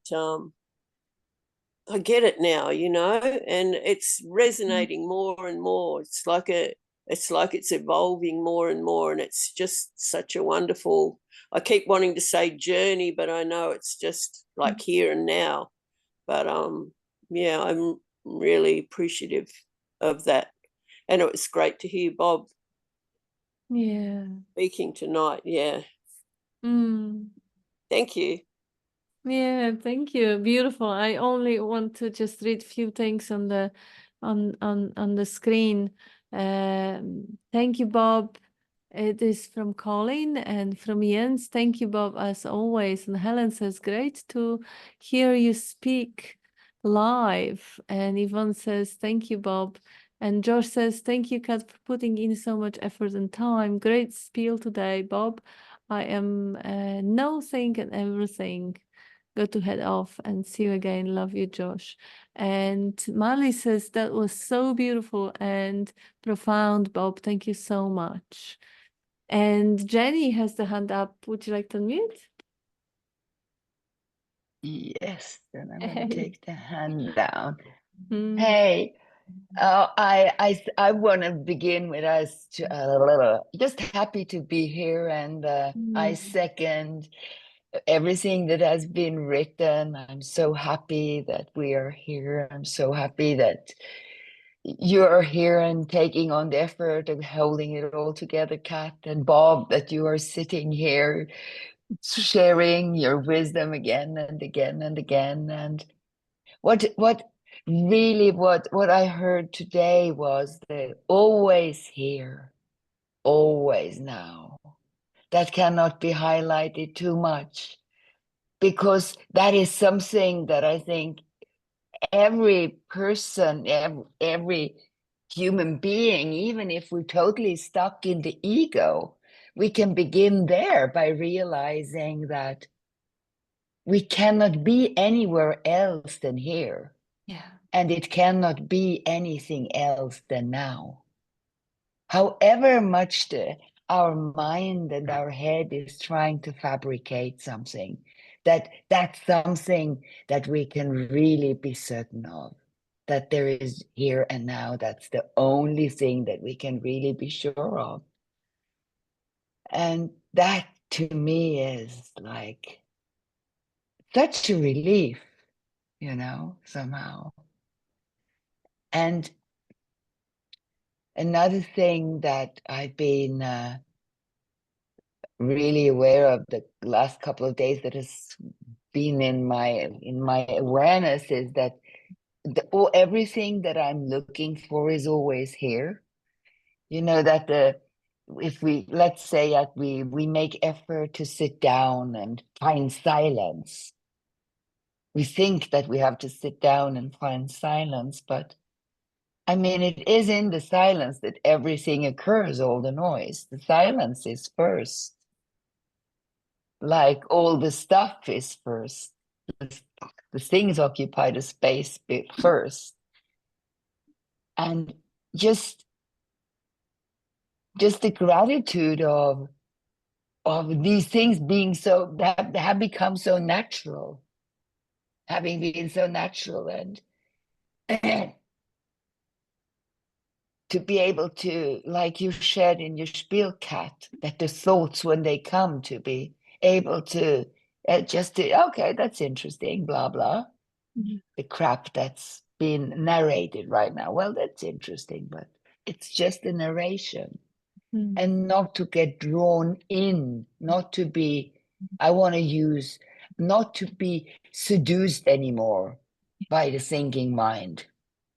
I get it now, you know, and it's resonating more and more. It's like it's evolving more and more, and it's just such a wonderful. I keep wanting to say journey, but I know it's just like here and now. But yeah, I'm really appreciative of that, and it was great to hear Bob speaking tonight. Yeah, thank you. Yeah, thank you. Beautiful. I only want to just read a few things on the on the screen. Thank you, Bob. It is from Colin and from Jens. Thank you, Bob, as always. And Helen says, great to hear you speak live. And Yvonne says, thank you, Bob. And Josh says, thank you, Kat, for putting in so much effort and time. Great spiel today, Bob. I am nothing and everything. Go to head off and see you again. Love you, Josh. And Marley says, that was so beautiful and profound, Bob. Thank you so much. And Jenny has the hand up. Would you like to unmute? Yes, then I'm going to take the hand down. Mm. Hey, I want to begin with us just happy to be here, and I second everything that has been written. I'm so happy that we are here. I'm so happy that you are here and taking on the effort of holding it all together, Kat and Bob, that you are sitting here sharing your wisdom again and again and again. And what I heard today was the always here, always now. That cannot be highlighted too much, because that is something that I think every person, every human being, even if we're totally stuck in the ego, we can begin there by realizing that we cannot be anywhere else than here. Yeah. And it cannot be anything else than now. However much our mind and our head is trying to fabricate something, that's something that we can really be certain of, that there is here and now. That's the only thing that we can really be sure of. And that to me is like such a relief, you know, somehow. And another thing that I've been really aware of the last couple of days that has been in my awareness is that everything that I'm looking for is always here. You know, that if we, let's say that we make effort to sit down and find silence, we think that we have to sit down and find silence, but I mean, it is in the silence that everything occurs, all the noise. The silence is first. Like all the stuff is first. The things occupy the space first. And just the gratitude of these things being so, that have become so natural, having been so natural, and to be able to, like you shared in your spiel, Kat, that the thoughts, when they come, to be able to okay, that's interesting, blah, blah. Mm-hmm. The crap that's being narrated right now, well, that's interesting, but it's just a narration. Mm-hmm. And not to get drawn in, not to be, not to be seduced anymore by the thinking mind,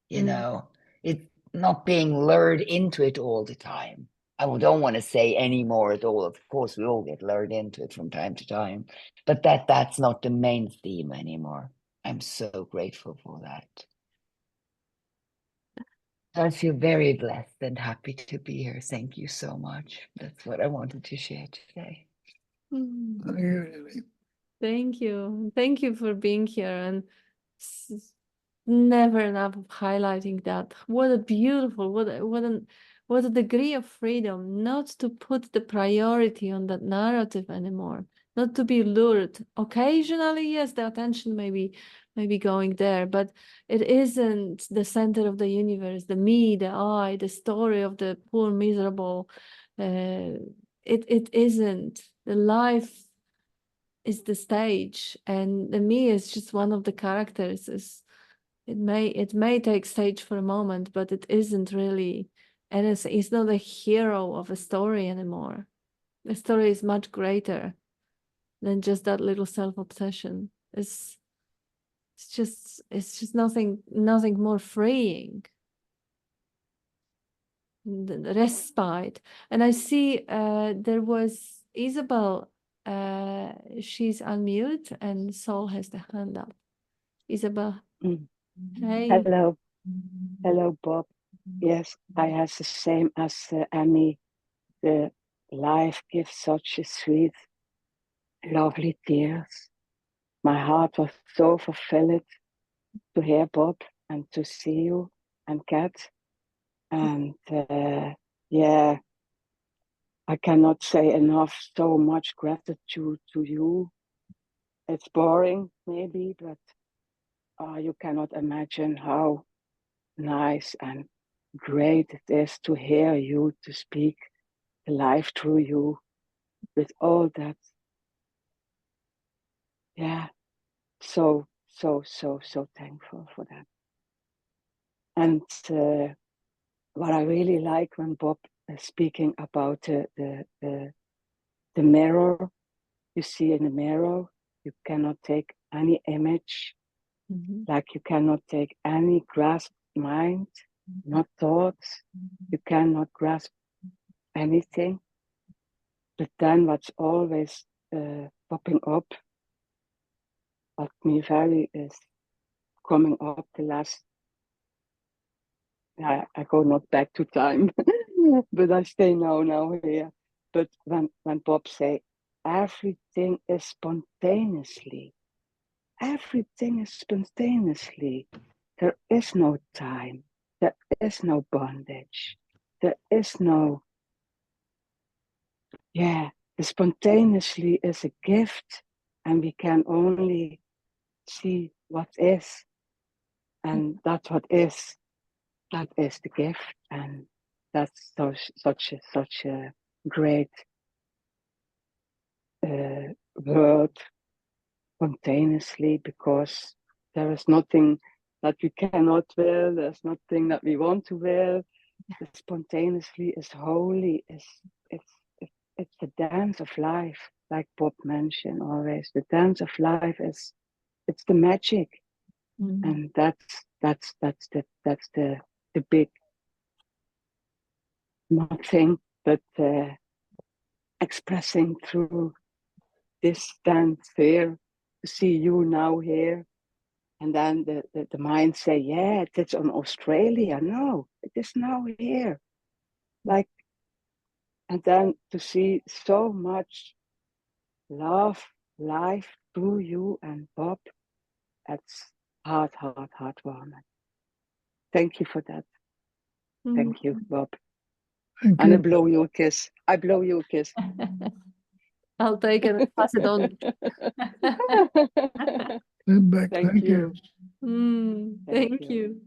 you know, it's not being lured into it all the time. I don't want to say anymore at all. Of course, we all get lured into it from time to time, but that's not the main theme anymore. I'm so grateful for that. I feel very blessed and happy to be here. Thank you so much. That's what I wanted to share today. Thank you. Thank you for being here, and never enough of highlighting that. What a beautiful, what a degree of freedom, not to put the priority on that narrative anymore, not to be lured. Occasionally, yes, the attention may be going there, but it isn't the center of the universe, the me, the I, the story of the poor, miserable. It isn't. The life is the stage, and the me is just one of the characters. It may take stage for a moment, but it isn't really, and it's not a hero of a story anymore. The story is much greater than just that little self-obsession. It's just nothing more freeing. The respite. And I see there was Isabel. She's unmute, and Saul has the hand up. Isabel. Mm. Hey. Hello. Hello, Bob. Yes, I have the same as Annie. The life gives such a sweet, lovely tears. My heart was so fulfilled to hear Bob and to see you and Kat. And yeah, I cannot say enough, so much gratitude to you. It's boring, maybe, but you cannot imagine how nice and great it is to hear you, to speak life through you with all that. Yeah, so thankful for that. And what I really like when Bob is speaking about the mirror, you see in the mirror, you cannot take any image, like you cannot take any grasp mind, not thoughts, you cannot grasp anything. But then what's always popping up, what me very is coming up the last, I go not back to time, but I stay now here. But when Bob say, everything is spontaneously, everything is spontaneously. There is no time, there is no bondage, there is no, the spontaneously is a gift, and we can only see what is, and that's what is. That is the gift, and that's such a great word, spontaneously, because there is nothing that we cannot will. There's nothing that we want to will. The spontaneously is holy. It's the dance of life, like Bob mentioned always. The dance of life it's the magic, and that's the big nothing but expressing through this dance here, to see you now here, and then the mind say, yeah, it's on Australia. No, it is now here. Like, and then to see so much love, life through you and Bob, that's heartwarming. Thank you for that. Thank you, Bob. Thank And I you. blow you a kiss. I blow you a kiss. I'll take it and pass it on. Stand back. Thank you. Thank you.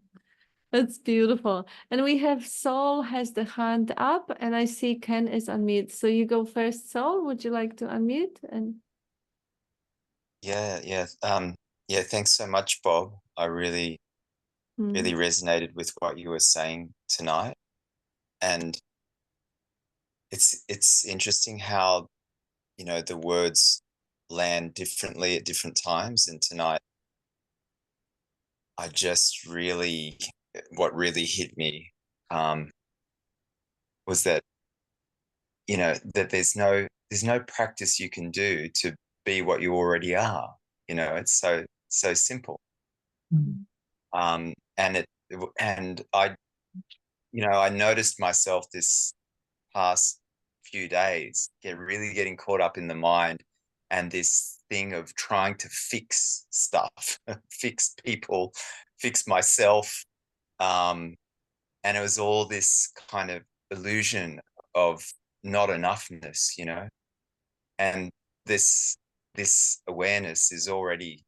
That's beautiful. And we have Saul has the hand up, and I see Ken is unmute. So you go first, Saul. Would you like to unmute? And Yeah. Thanks so much, Bob. I really resonated with what you were saying tonight, and it's interesting how the words land differently at different times. And tonight, I just what really hit me was that that there's no practice you can do to be what you already are. It's so simple. And I noticed myself this past few days getting caught up in the mind and this thing of trying to fix stuff, fix people, fix myself. And it was all this kind of illusion of not enoughness, you know, and this awareness is already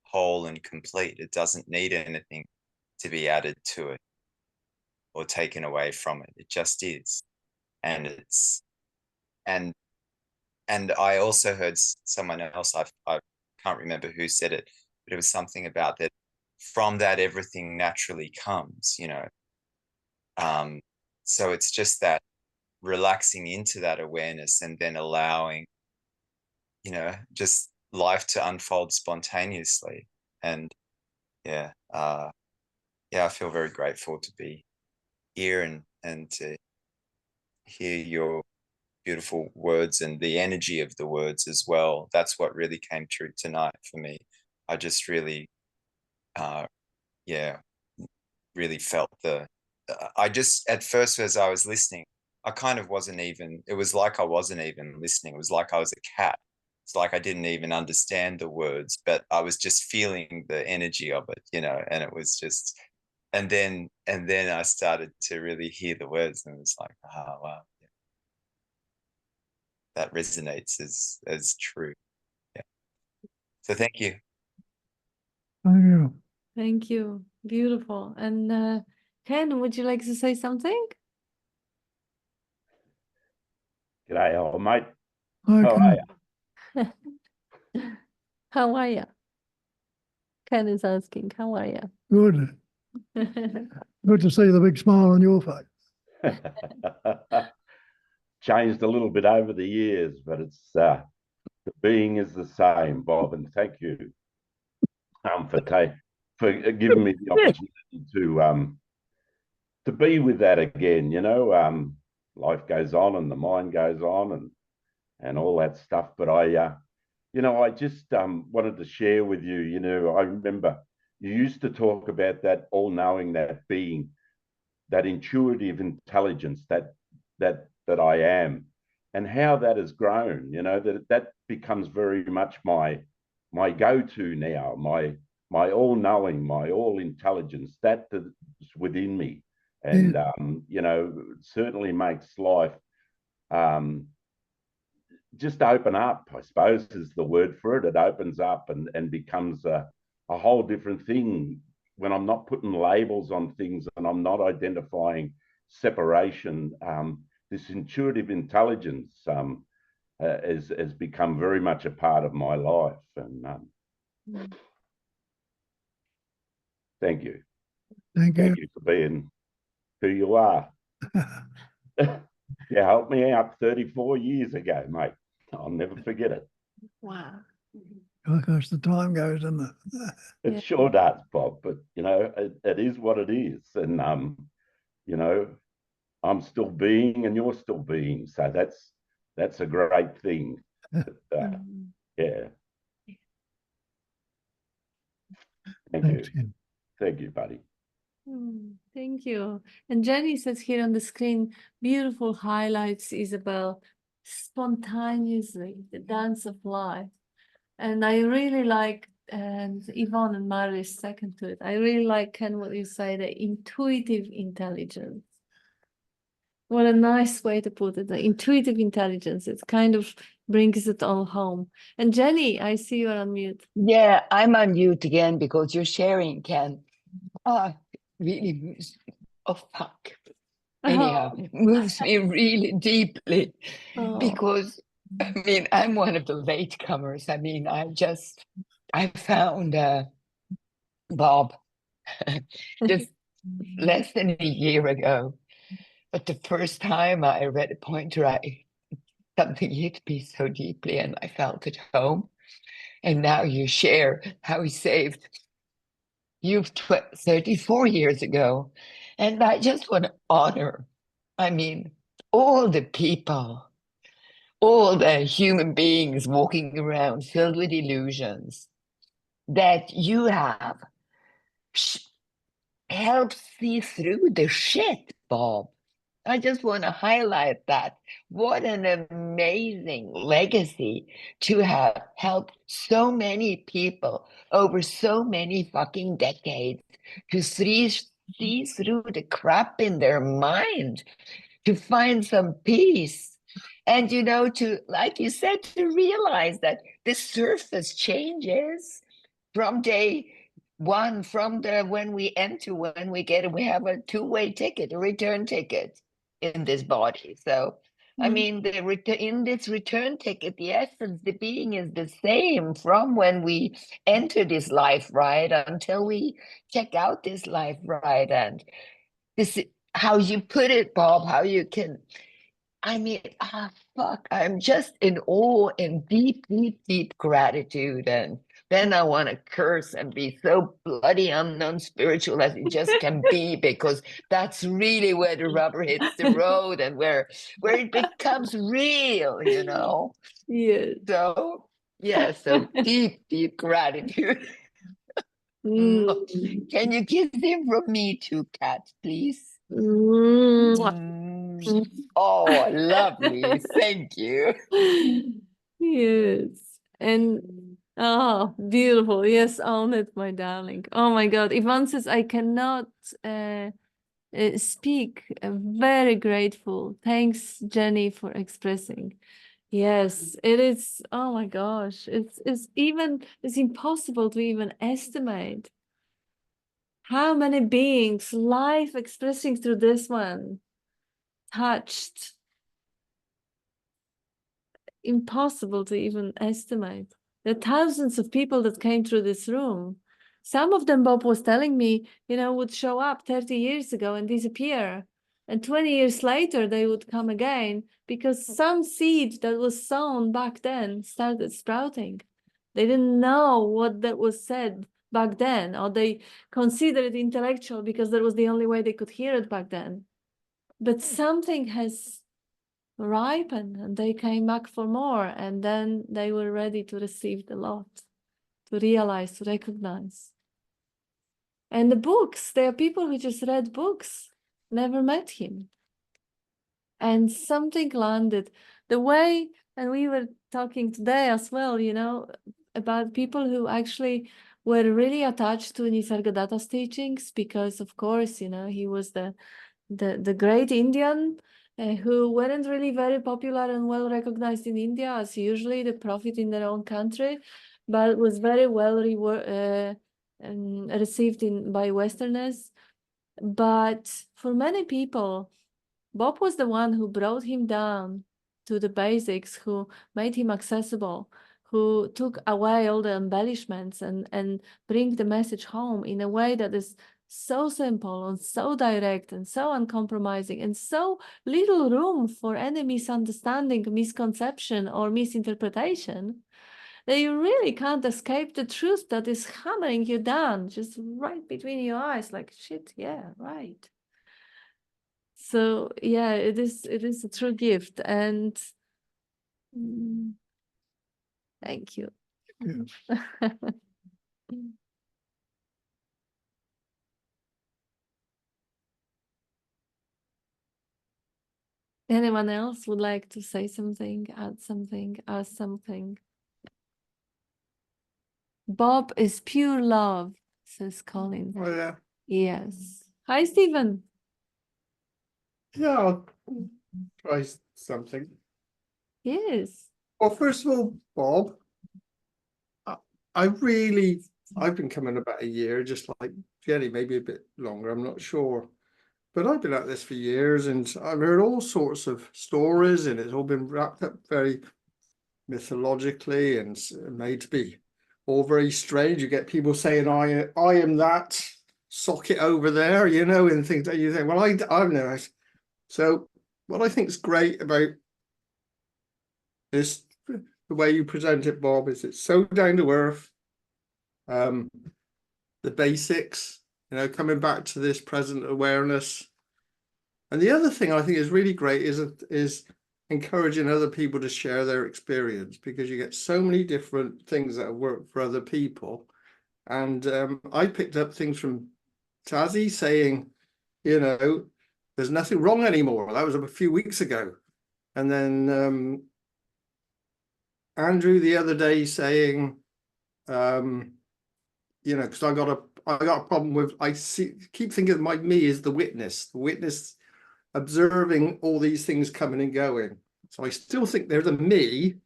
whole and complete. It doesn't need anything to be added to it or taken away from it. It just is. And it's, and I also heard someone else, I can't remember who said it, but it was something about that from that everything naturally comes, you know. So it's just that relaxing into that awareness and then allowing, you know, just life to unfold spontaneously. And yeah, I feel very grateful to be here and to hear your beautiful words and the energy of the words as well. That's what really came true tonight for me. I just really, really felt I just, at first, as I was listening, I kind of it was like I wasn't even listening. It was like I was a cat. It's like I didn't even understand the words, but I was just feeling the energy of it, you know, and it was just, and then I started to really hear the words, and it was like, oh, wow. Yeah. That resonates as true. Yeah. So thank you. Thank you. Thank you. Beautiful. And Ken, would you like to say something? G'day, old mate. Hi, How Ken. are you? How are you? Ken is asking, how are you? Good. Good to see the big smile on your face. Changed a little bit over the years, but it's the being is the same, Bob. And thank you for giving me the opportunity to be with that again. You know, life goes on and the mind goes on and all that stuff. But I just wanted to share with you. You know, I remember you used to talk about that all-knowing, that being, that intuitive intelligence that I am, and how that has grown. You know, that becomes very much my go-to now, my all-knowing, my all-intelligence, that is within me. And you know, it certainly makes life just open up, I suppose is the word for it. It opens up and becomes a whole different thing when I'm not putting labels on things and I'm not identifying separation. This intuitive intelligence has become very much a part of my life. And thank you. Thank you. Thank you for being who you are. You helped me out 34 years ago, mate. I'll never forget it. Wow. Of course, the time goes, doesn't it? It sure does, Bob. But you know, it is what it is, and you know, I'm still being, and you're still being. So that's a great thing. But, yeah. Thanks, Ken. Thank you, buddy. Thank you. And Jenny says here on the screen, beautiful highlights, Isabel, spontaneously, the dance of life. And I really like, and Yvonne and Maris second to it, I really like, Ken, what you say, the intuitive intelligence. What a nice way to put it, the intuitive intelligence. It kind of brings it all home. And Jenny, I see you're on mute. Yeah, I'm on mute again because you're sharing, Ken. Really moves. Oh, fuck. Anyhow, it moves me really deeply because, I mean, I'm one of the latecomers. I mean, I found Bob just less than a year ago. But the first time I read a pointer, something hit me so deeply and I felt at home. And now you share how he saved you 34 years ago. And I just want to honor, I mean, all the people, all the human beings walking around filled with illusions that you have helped see through the shit, Bob. I just want to highlight that. What an amazing legacy to have helped so many people over so many fucking decades to see through the crap in their mind, to find some peace. And, you know, to, like you said, to realize that the surface changes from day one, from the when we enter, when we get it, we have a two-way ticket, a return ticket in this body. So, I mean, in this return ticket, the essence, the being is the same from when we enter this life ride until we check out this life ride. And this, how you put it, Bob, how you can, I mean, fuck, I'm just in awe and deep, deep, deep gratitude. And then I want to curse and be so bloody non-spiritual as it just can be, because that's really where the rubber hits the road and where it becomes real, you know? Yes. So, yeah, so deep, deep gratitude. Can you kiss him from me too, Kat, please? Oh, lovely. Thank you. Yes. And oh, beautiful. Yes, own it, my darling. Oh my God. Yvonne says, I cannot speak. Very grateful. Thanks, Jenny, for expressing. Yes, it is. Oh my gosh. It's impossible to even estimate how many beings life expressing through this one touched. Impossible to even estimate. There are thousands of people that came through this room. Some of them, Bob was telling me, you know, would show up 30 years ago and disappear. And 20 years later, they would come again because some seed that was sown back then started sprouting. They didn't know what that was said back then, or they considered it intellectual because that was the only way they could hear it back then. But something has ripened and they came back for more, and then they were ready to receive the lot, to realize, to recognize. And the books, there are people who just read books, never met him, and something landed the way. And we were talking today as well, you know, about people who actually were really attached to Nisargadatta's teachings because, of course, you know, he was the great Indian who weren't really very popular and well recognized in India, as usually the prophet in their own country, but was very well received by Westerners. But for many people, Bob was the one who brought him down to the basics, who made him accessible, who took away all the embellishments and bring the message home in a way that is so simple and so direct and so uncompromising and so little room for any misunderstanding, misconception, or misinterpretation that you really can't escape the truth that is hammering you down just right between your eyes, like, shit, yeah, right. So yeah, it is a true gift, and thank you. Yes. Anyone else would like to say something, add something, ask something? Bob is pure love, says Colin. Oh, yeah. Yes. Hi, Stephen. Yeah, I'll try something. Yes. Well, first of all, Bob, I've been coming about a year, just like Jenny, maybe a bit longer, I'm not sure. But I've been at this for years, and I've heard all sorts of stories, and it's all been wrapped up very mythologically and made to be all very strange. You get people saying, I am that socket over there, you know, and things that you think, well, I've never. So what I think is great about this, the way you present it, Bob, is it's so down to earth. The basics, you know, coming back to this present awareness. And the other thing I think is really great is encouraging other people to share their experience, because you get so many different things that work for other people. And I picked up things from Tazi saying, you know, there's nothing wrong anymore. That was a few weeks ago. And then Andrew the other day saying, you know, because I got a problem with, keep thinking of me as the witness observing all these things coming and going. So I still think there's a me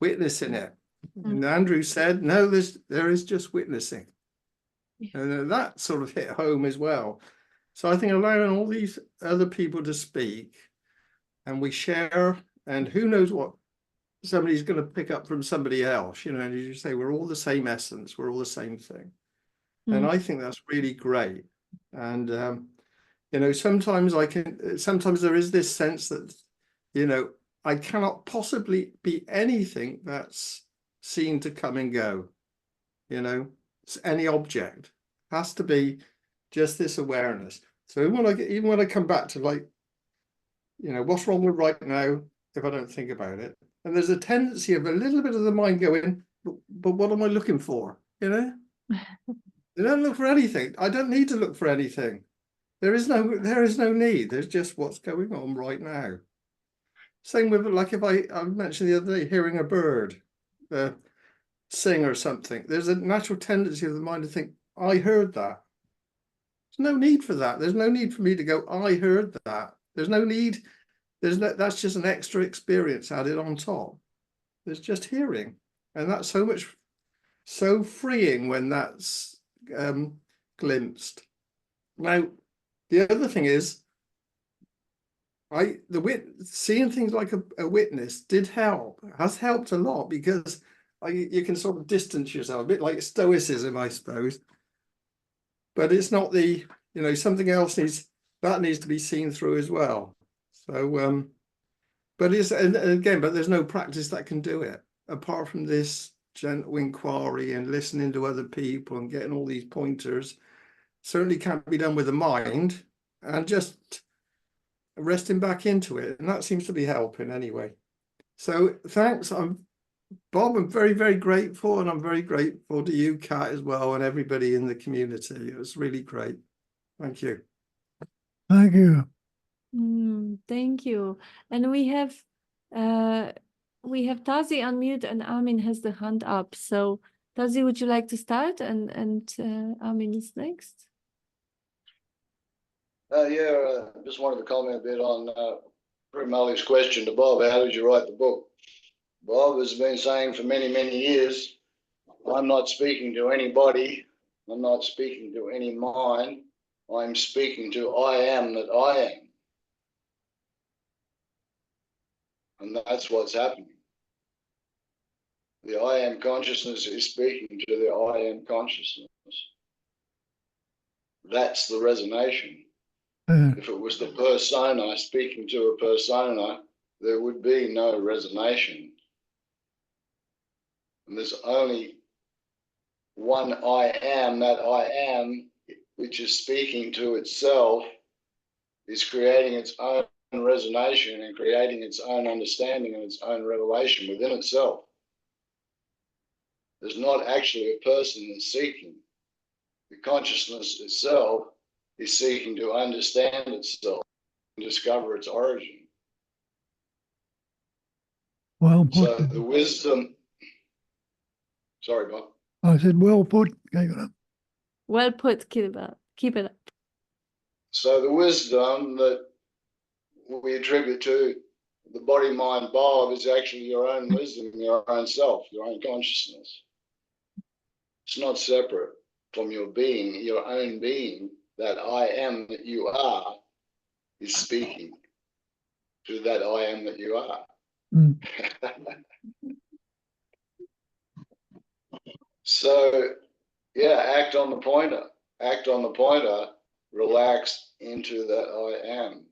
witnessing it. And Andrew said, no, there is just witnessing. And that sort of hit home as well. So I think allowing all these other people to speak, and we share, and who knows what somebody's going to pick up from somebody else, you know, and you say, we're all the same essence, we're all the same thing. And I think that's really great. And, you know, sometimes there is this sense that, you know, I cannot possibly be anything that's seen to come and go, you know, it's any object. It has to be just this awareness. So even when I come back to, like, you know, what's wrong with right now if I don't think about it? And there's a tendency of a little bit of the mind going, but what am I looking for? You know, they don't look for anything. I don't need to look for anything. There is no need. There's just what's going on right now. Same with, like, if I mentioned the other day, hearing a bird sing or something, there's a natural tendency of the mind to think, I heard that. There's no need for that. There's no need for me to go, I heard that. There's no need. That's just an extra experience added on top. There's just hearing. And that's so freeing when that's glimpsed. Now, the other thing is, seeing things like a witness has helped a lot, because you can sort of distance yourself, a bit like stoicism, I suppose. But it's not you know, something else needs to be seen through as well. So, but there's no practice that can do it apart from this gentle inquiry and listening to other people and getting all these pointers. Certainly can't be done with the mind and just resting back into it, and that seems to be helping anyway. So thanks, Bob. I'm very, very grateful, and I'm very grateful to you, Kat, as well, and everybody in the community. It was really great. Thank you. Thank you. Thank you. And we have Tazi unmute, and Amin has the hand up. So Tazi, would you like to start? And Amin is next. Just wanted to comment a bit on Primali's question to Bob. How did you write the book? Bob has been saying for many, many years, I'm not speaking to anybody. I'm not speaking to any mind. I'm speaking to I am that I am. And that's what's happening. The I am consciousness is speaking to the I am consciousness. That's the resonation. If it was the persona speaking to a persona, there would be no resonation. And there's only one I am, that I am, which is speaking to itself, is creating its own resonation and creating its own understanding and its own revelation within itself. There's not actually a person that's seeking. The consciousness itself is seeking to understand itself and discover its origin. Well put. So the wisdom, sorry, Bob. I said, well put. Well put, keep it up. So the wisdom that we attribute to the body, mind, Bob is actually your own wisdom, your own self, your own consciousness. It's not separate from your being, your own being. That I am that you are is speaking to that I am that you are. So, yeah, act on the pointer. Act on the pointer, relax into that I am.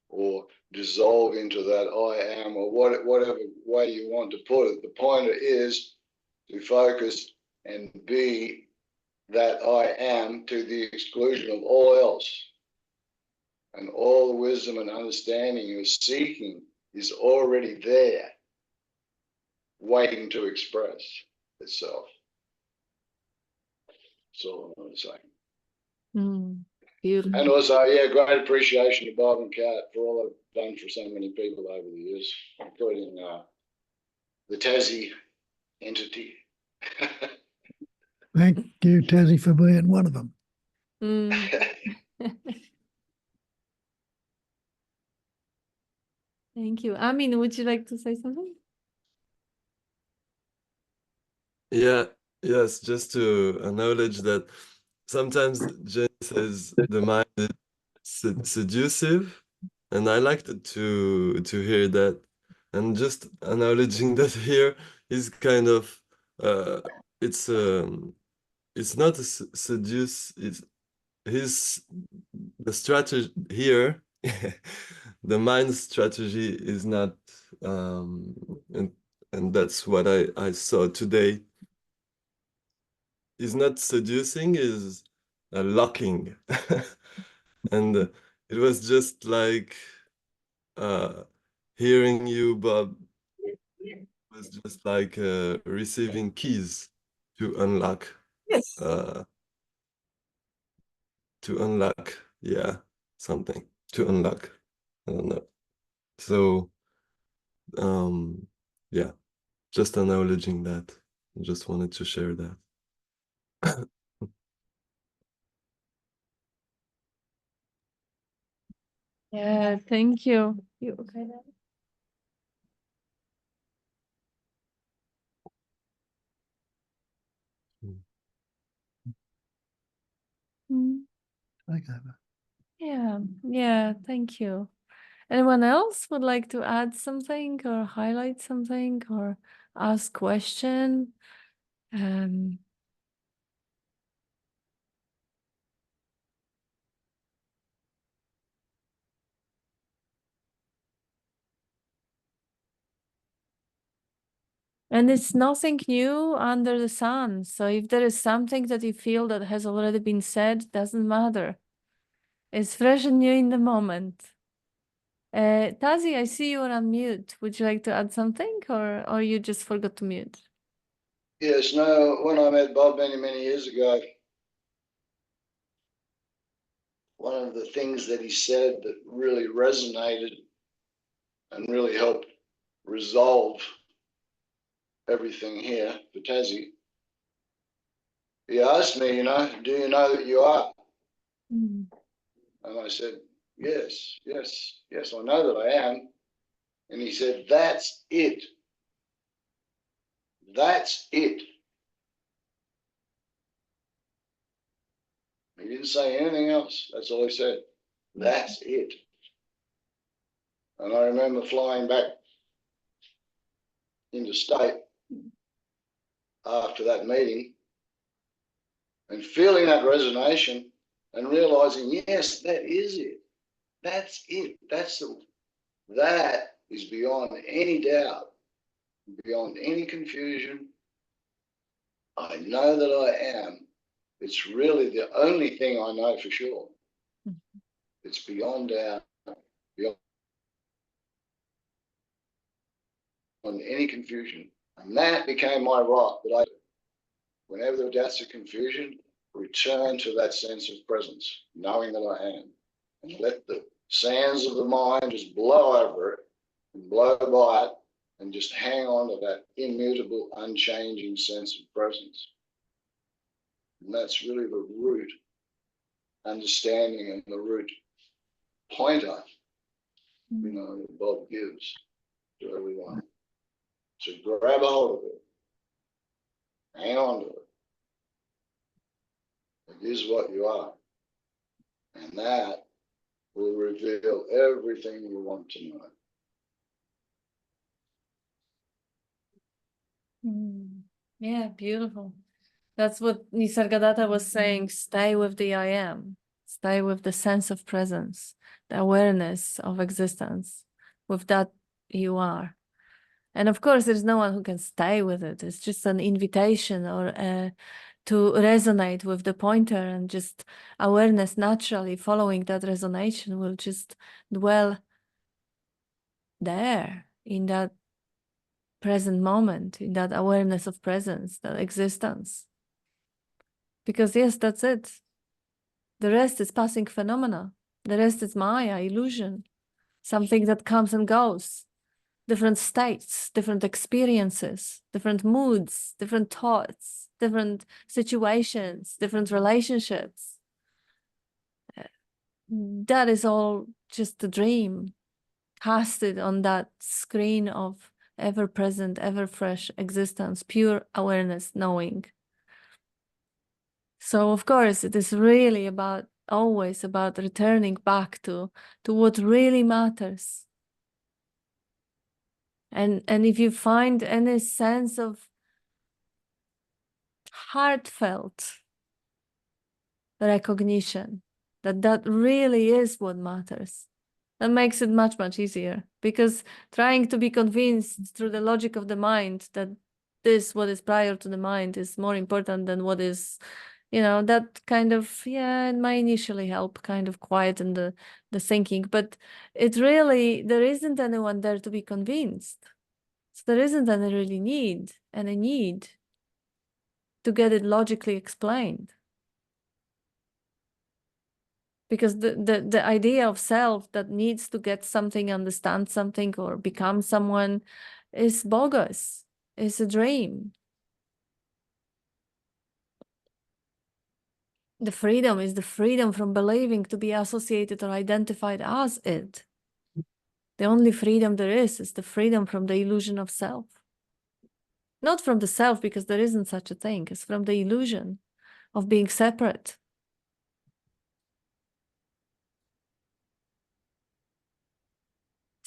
Or dissolve into that I am, or whatever way you want to put it. The pointer is to focus and be that I am to the exclusion of all else. And all the wisdom and understanding you're seeking is already there, waiting to express itself. That's all I want to say. Beautiful. And also, yeah, great appreciation to Bob and Kat for all they've done for so many people over the years, including the Tassie entity. Thank you, Tassie, for being one of them. Mm. Thank you. Amin, would you like to say something? Yeah, yes, just to acknowledge that sometimes Jenny says the mind is seductive, and I liked it to hear that, and just acknowledging that here is kind of it's not a seduce, it's his the strategy here. The mind strategy is not and that's what I saw today, is not seducing, is locking. And it was just like hearing you, Bob, was just like receiving keys to unlock. Yes. To unlock, yeah, something to unlock. I don't know. So, yeah, just acknowledging that. I just wanted to share that. Yeah, thank you. You okay now? Mm. Take over. Yeah, thank you. Anyone else would like to add something or highlight something or ask question? Um, and it's nothing new under the sun. So if there is something that you feel that has already been said, doesn't matter. It's fresh and new in the moment. Tazi, I see you are on mute. Would you like to add something or you just forgot to mute? Yes, no, when I met Bob many, many years ago, one of the things that he said that really resonated and really helped resolve everything here for Tassie, he asked me, do you know that you are? Mm. And I said, yes, I know that I am. And he said, that's it. That's it. He didn't say anything else. That's all he said. That's it. And I remember flying back into state after that meeting and feeling that resonation and realizing, yes, that is it. That's it. That is beyond any doubt, beyond any confusion. I know that I am. It's really the only thing I know for sure. It's beyond doubt, beyond any confusion. And that became my rock that I, whenever there was doubts or confusion, return to that sense of presence, knowing that I am. And let the sands of the mind just blow over it and blow by it and just hang on to that immutable, unchanging sense of presence. And that's really the root understanding and the root pointer, that Bob gives to everyone. So grab a hold of it, hang on to it. It is what you are. And that will reveal everything you want to know. Yeah, beautiful. That's what Nisargadatta was saying. Stay with the I am. Stay with the sense of presence, the awareness of existence. With that, you are. And of course, there's no one who can stay with it. It's just an invitation or to resonate with the pointer, and just awareness naturally following that resonation will just dwell there in that present moment, in that awareness of presence, that existence. Because yes, that's it. The rest is passing phenomena. The rest is Maya, illusion, something that comes and goes. Different states, different experiences, different moods, different thoughts, different situations, different relationships. That is all just a dream casted on that screen of ever-present, ever-fresh existence, pure awareness, knowing. So, of course, it is really about, always about returning back to what really matters. And if you find any sense of heartfelt recognition that that really is what matters, that makes it much, much easier. Because trying to be convinced through the logic of the mind that this, what is prior to the mind, is more important than what is, you know, that kind of, yeah, it might initially help kind of quieten the thinking, but it really, there isn't anyone there to be convinced. So there isn't any need to get it logically explained. Because the idea of self that needs to get something, understand something, or become someone is bogus, is a dream. The freedom is the freedom from believing to be associated or identified as it. The only freedom there is the freedom from the illusion of self. Not from the self, because there isn't such a thing. It's from the illusion of being separate.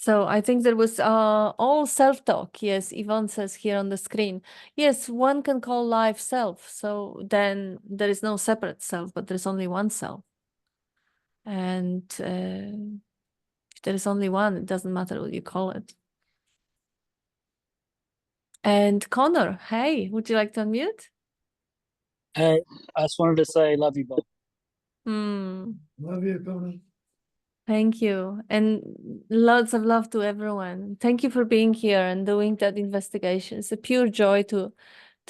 So I think there was all self-talk. Yes, Yvonne says here on the screen. Yes, one can call life self. So then there is no separate self, but there's only one self. And if there is only one, it doesn't matter what you call it. And Connor, hey, would you like to unmute? Hey, I just wanted to say love you both. Love you, Connor. Thank you. And lots of love to everyone. Thank you for being here and doing that investigation. It's a pure joy to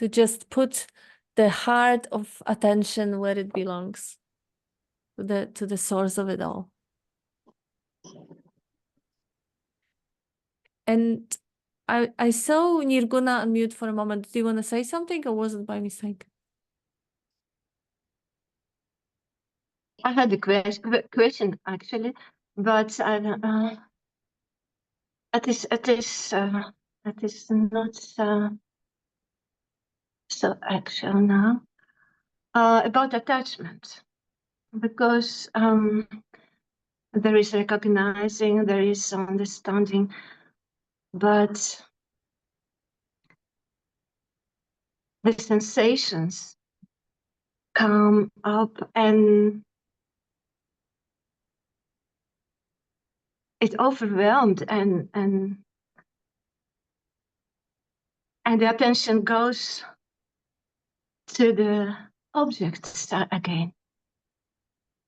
just put the heart of attention where it belongs, to the source of it all. And I saw Nirguna unmute for a moment. Do you want to say something, or was it by mistake? I had a question actually, but it is not so actual now. About attachment, because there is recognizing, there is understanding, but the sensations come up and it overwhelmed, and the attention goes to the objects again.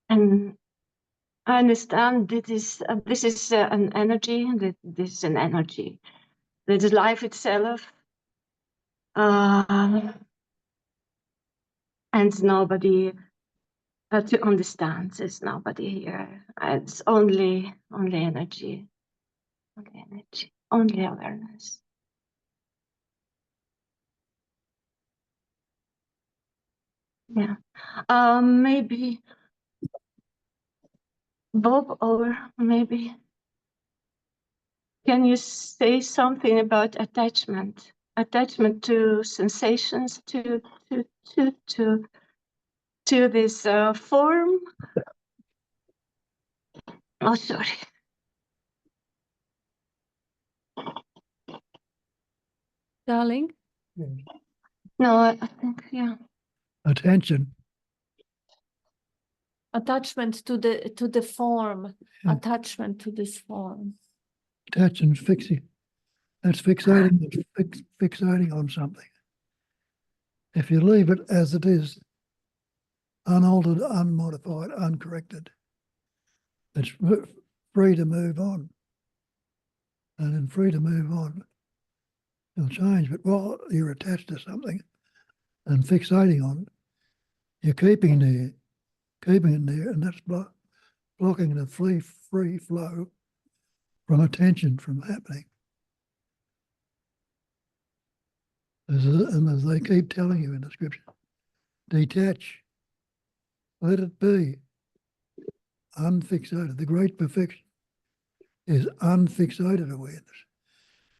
And I understand this is an energy, that this is an energy, that is life itself, and nobody to understand. There's nobody here. It's only energy, only awareness. Yeah, maybe Bob, or maybe can you say something about attachment to sensations, to this form? Oh, sorry. Darling? No, I think, yeah. Attention. Attachment to the form. Yeah. Attachment to this form. Attachment, fixing. That's fixating. Fixating on something. If you leave it as it is, unaltered, unmodified, uncorrected, it's free to move on. And in free to move on, it'll change. But while you're attached to something and fixating on it, you're keeping there. keeping it there, and that's blocking the free flow from attention from happening. And as they keep telling you in the scripture, detach, let it be, unfixated. The great perfection is unfixated awareness.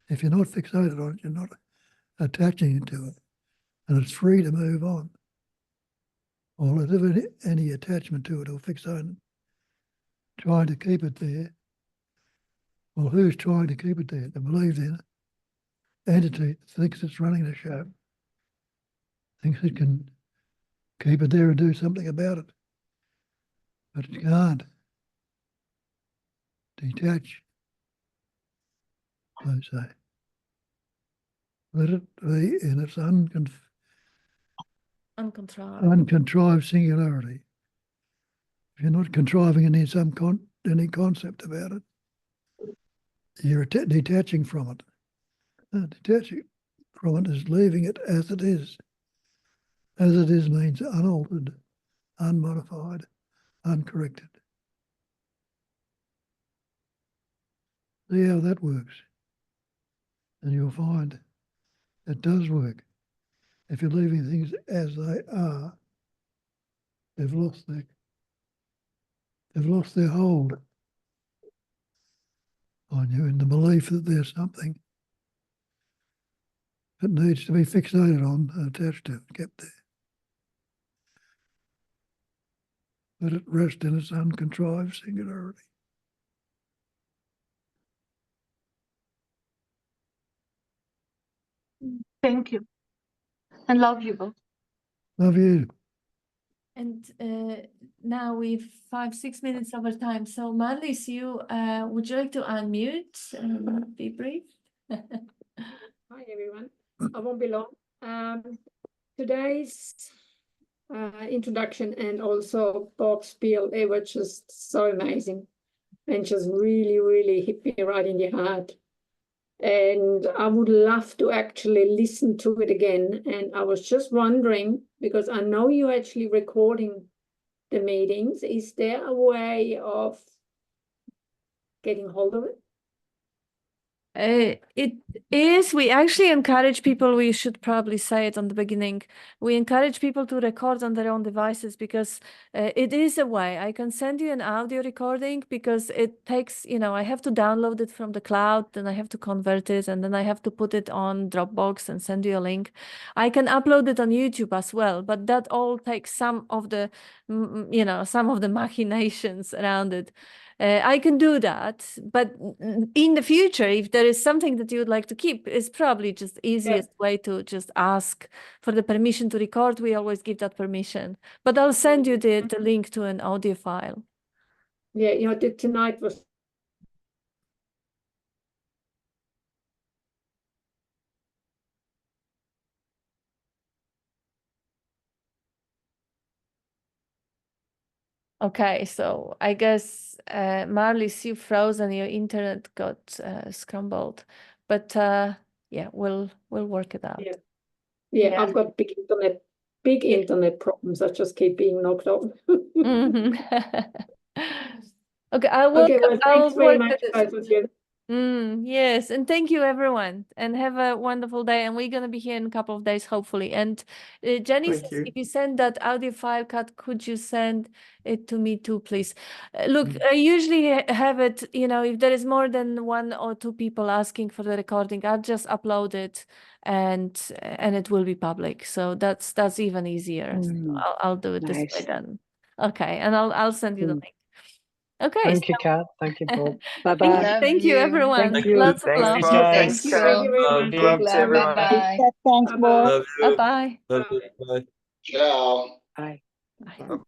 If you're not fixated on it, you're not attaching to it, and it's free to move on. Or if any attachment to it or fixated, trying to keep it there. Well, who's trying to keep it there? The believed in entity thinks it's running the show, thinks it can keep it there and do something about it, but it can't. Detach, I say. Let it be in its uncontrived singularity. If you're not contriving any concept about it, you're detaching from it. Detaching from it is leaving it as it is. As it is means unaltered, unmodified, uncorrected. See how that works. And you'll find it does work. If you're leaving things as they are, they've lost their hold on you in the belief that there's something that needs to be fixated on, attached to, kept there. Let it rest in its uncontrived singularity. Thank you. And love you both. Love you. And now we've 5-6 minutes over time. So Marlies, would you like to unmute and be brief? Hi everyone. I won't be long. Today's introduction and also Bob's spiel, they were just so amazing and just really, really hit me right in the heart. And I would love to actually listen to it again. And I was just wondering, because I know you're actually recording the meetings, is there a way of getting hold of it? It is. We actually encourage people, we should probably say it on the beginning, we encourage people to record on their own devices because it is a way. I can send you an audio recording because it takes, I have to download it from the cloud, then I have to convert it, and then I have to put it on Dropbox and send you a link. I can upload it on YouTube as well, but that all takes some of the, some of the machinations around it. I can do that, but in the future, if there is something that you would like to keep, it's probably just easiest way to just ask for the permission to record. We always give that permission, but I'll send you the link to an audio file. Yeah, tonight was Okay, so I guess Marlies, you froze and your internet got scrambled, but yeah, we'll work it out. Yeah, I've got big internet problems. I just keep being knocked off. Okay, I'll thanks very work much, it. both of you. Yes, and thank you everyone, and have a wonderful day. And we're gonna be here in a couple of days, hopefully. And Jenny says, if you send that audio file, could you send it to me too, please? Look, I usually have it. If there is more than 1 or 2 people asking for the recording, I'll just upload it, and it will be public. So that's even easier. So I'll do it this way then. Okay, and I'll send you the link. Okay. Thank you, Kat. Thank you, Bob. Bye-bye. Thank you, everyone. Thank you. Lots of Thanks, love. guys. Thank you so Love much. you. Everyone. Bye-bye. Thanks, Bob. Bye-bye. Bye. Ciao. Bye. Bye.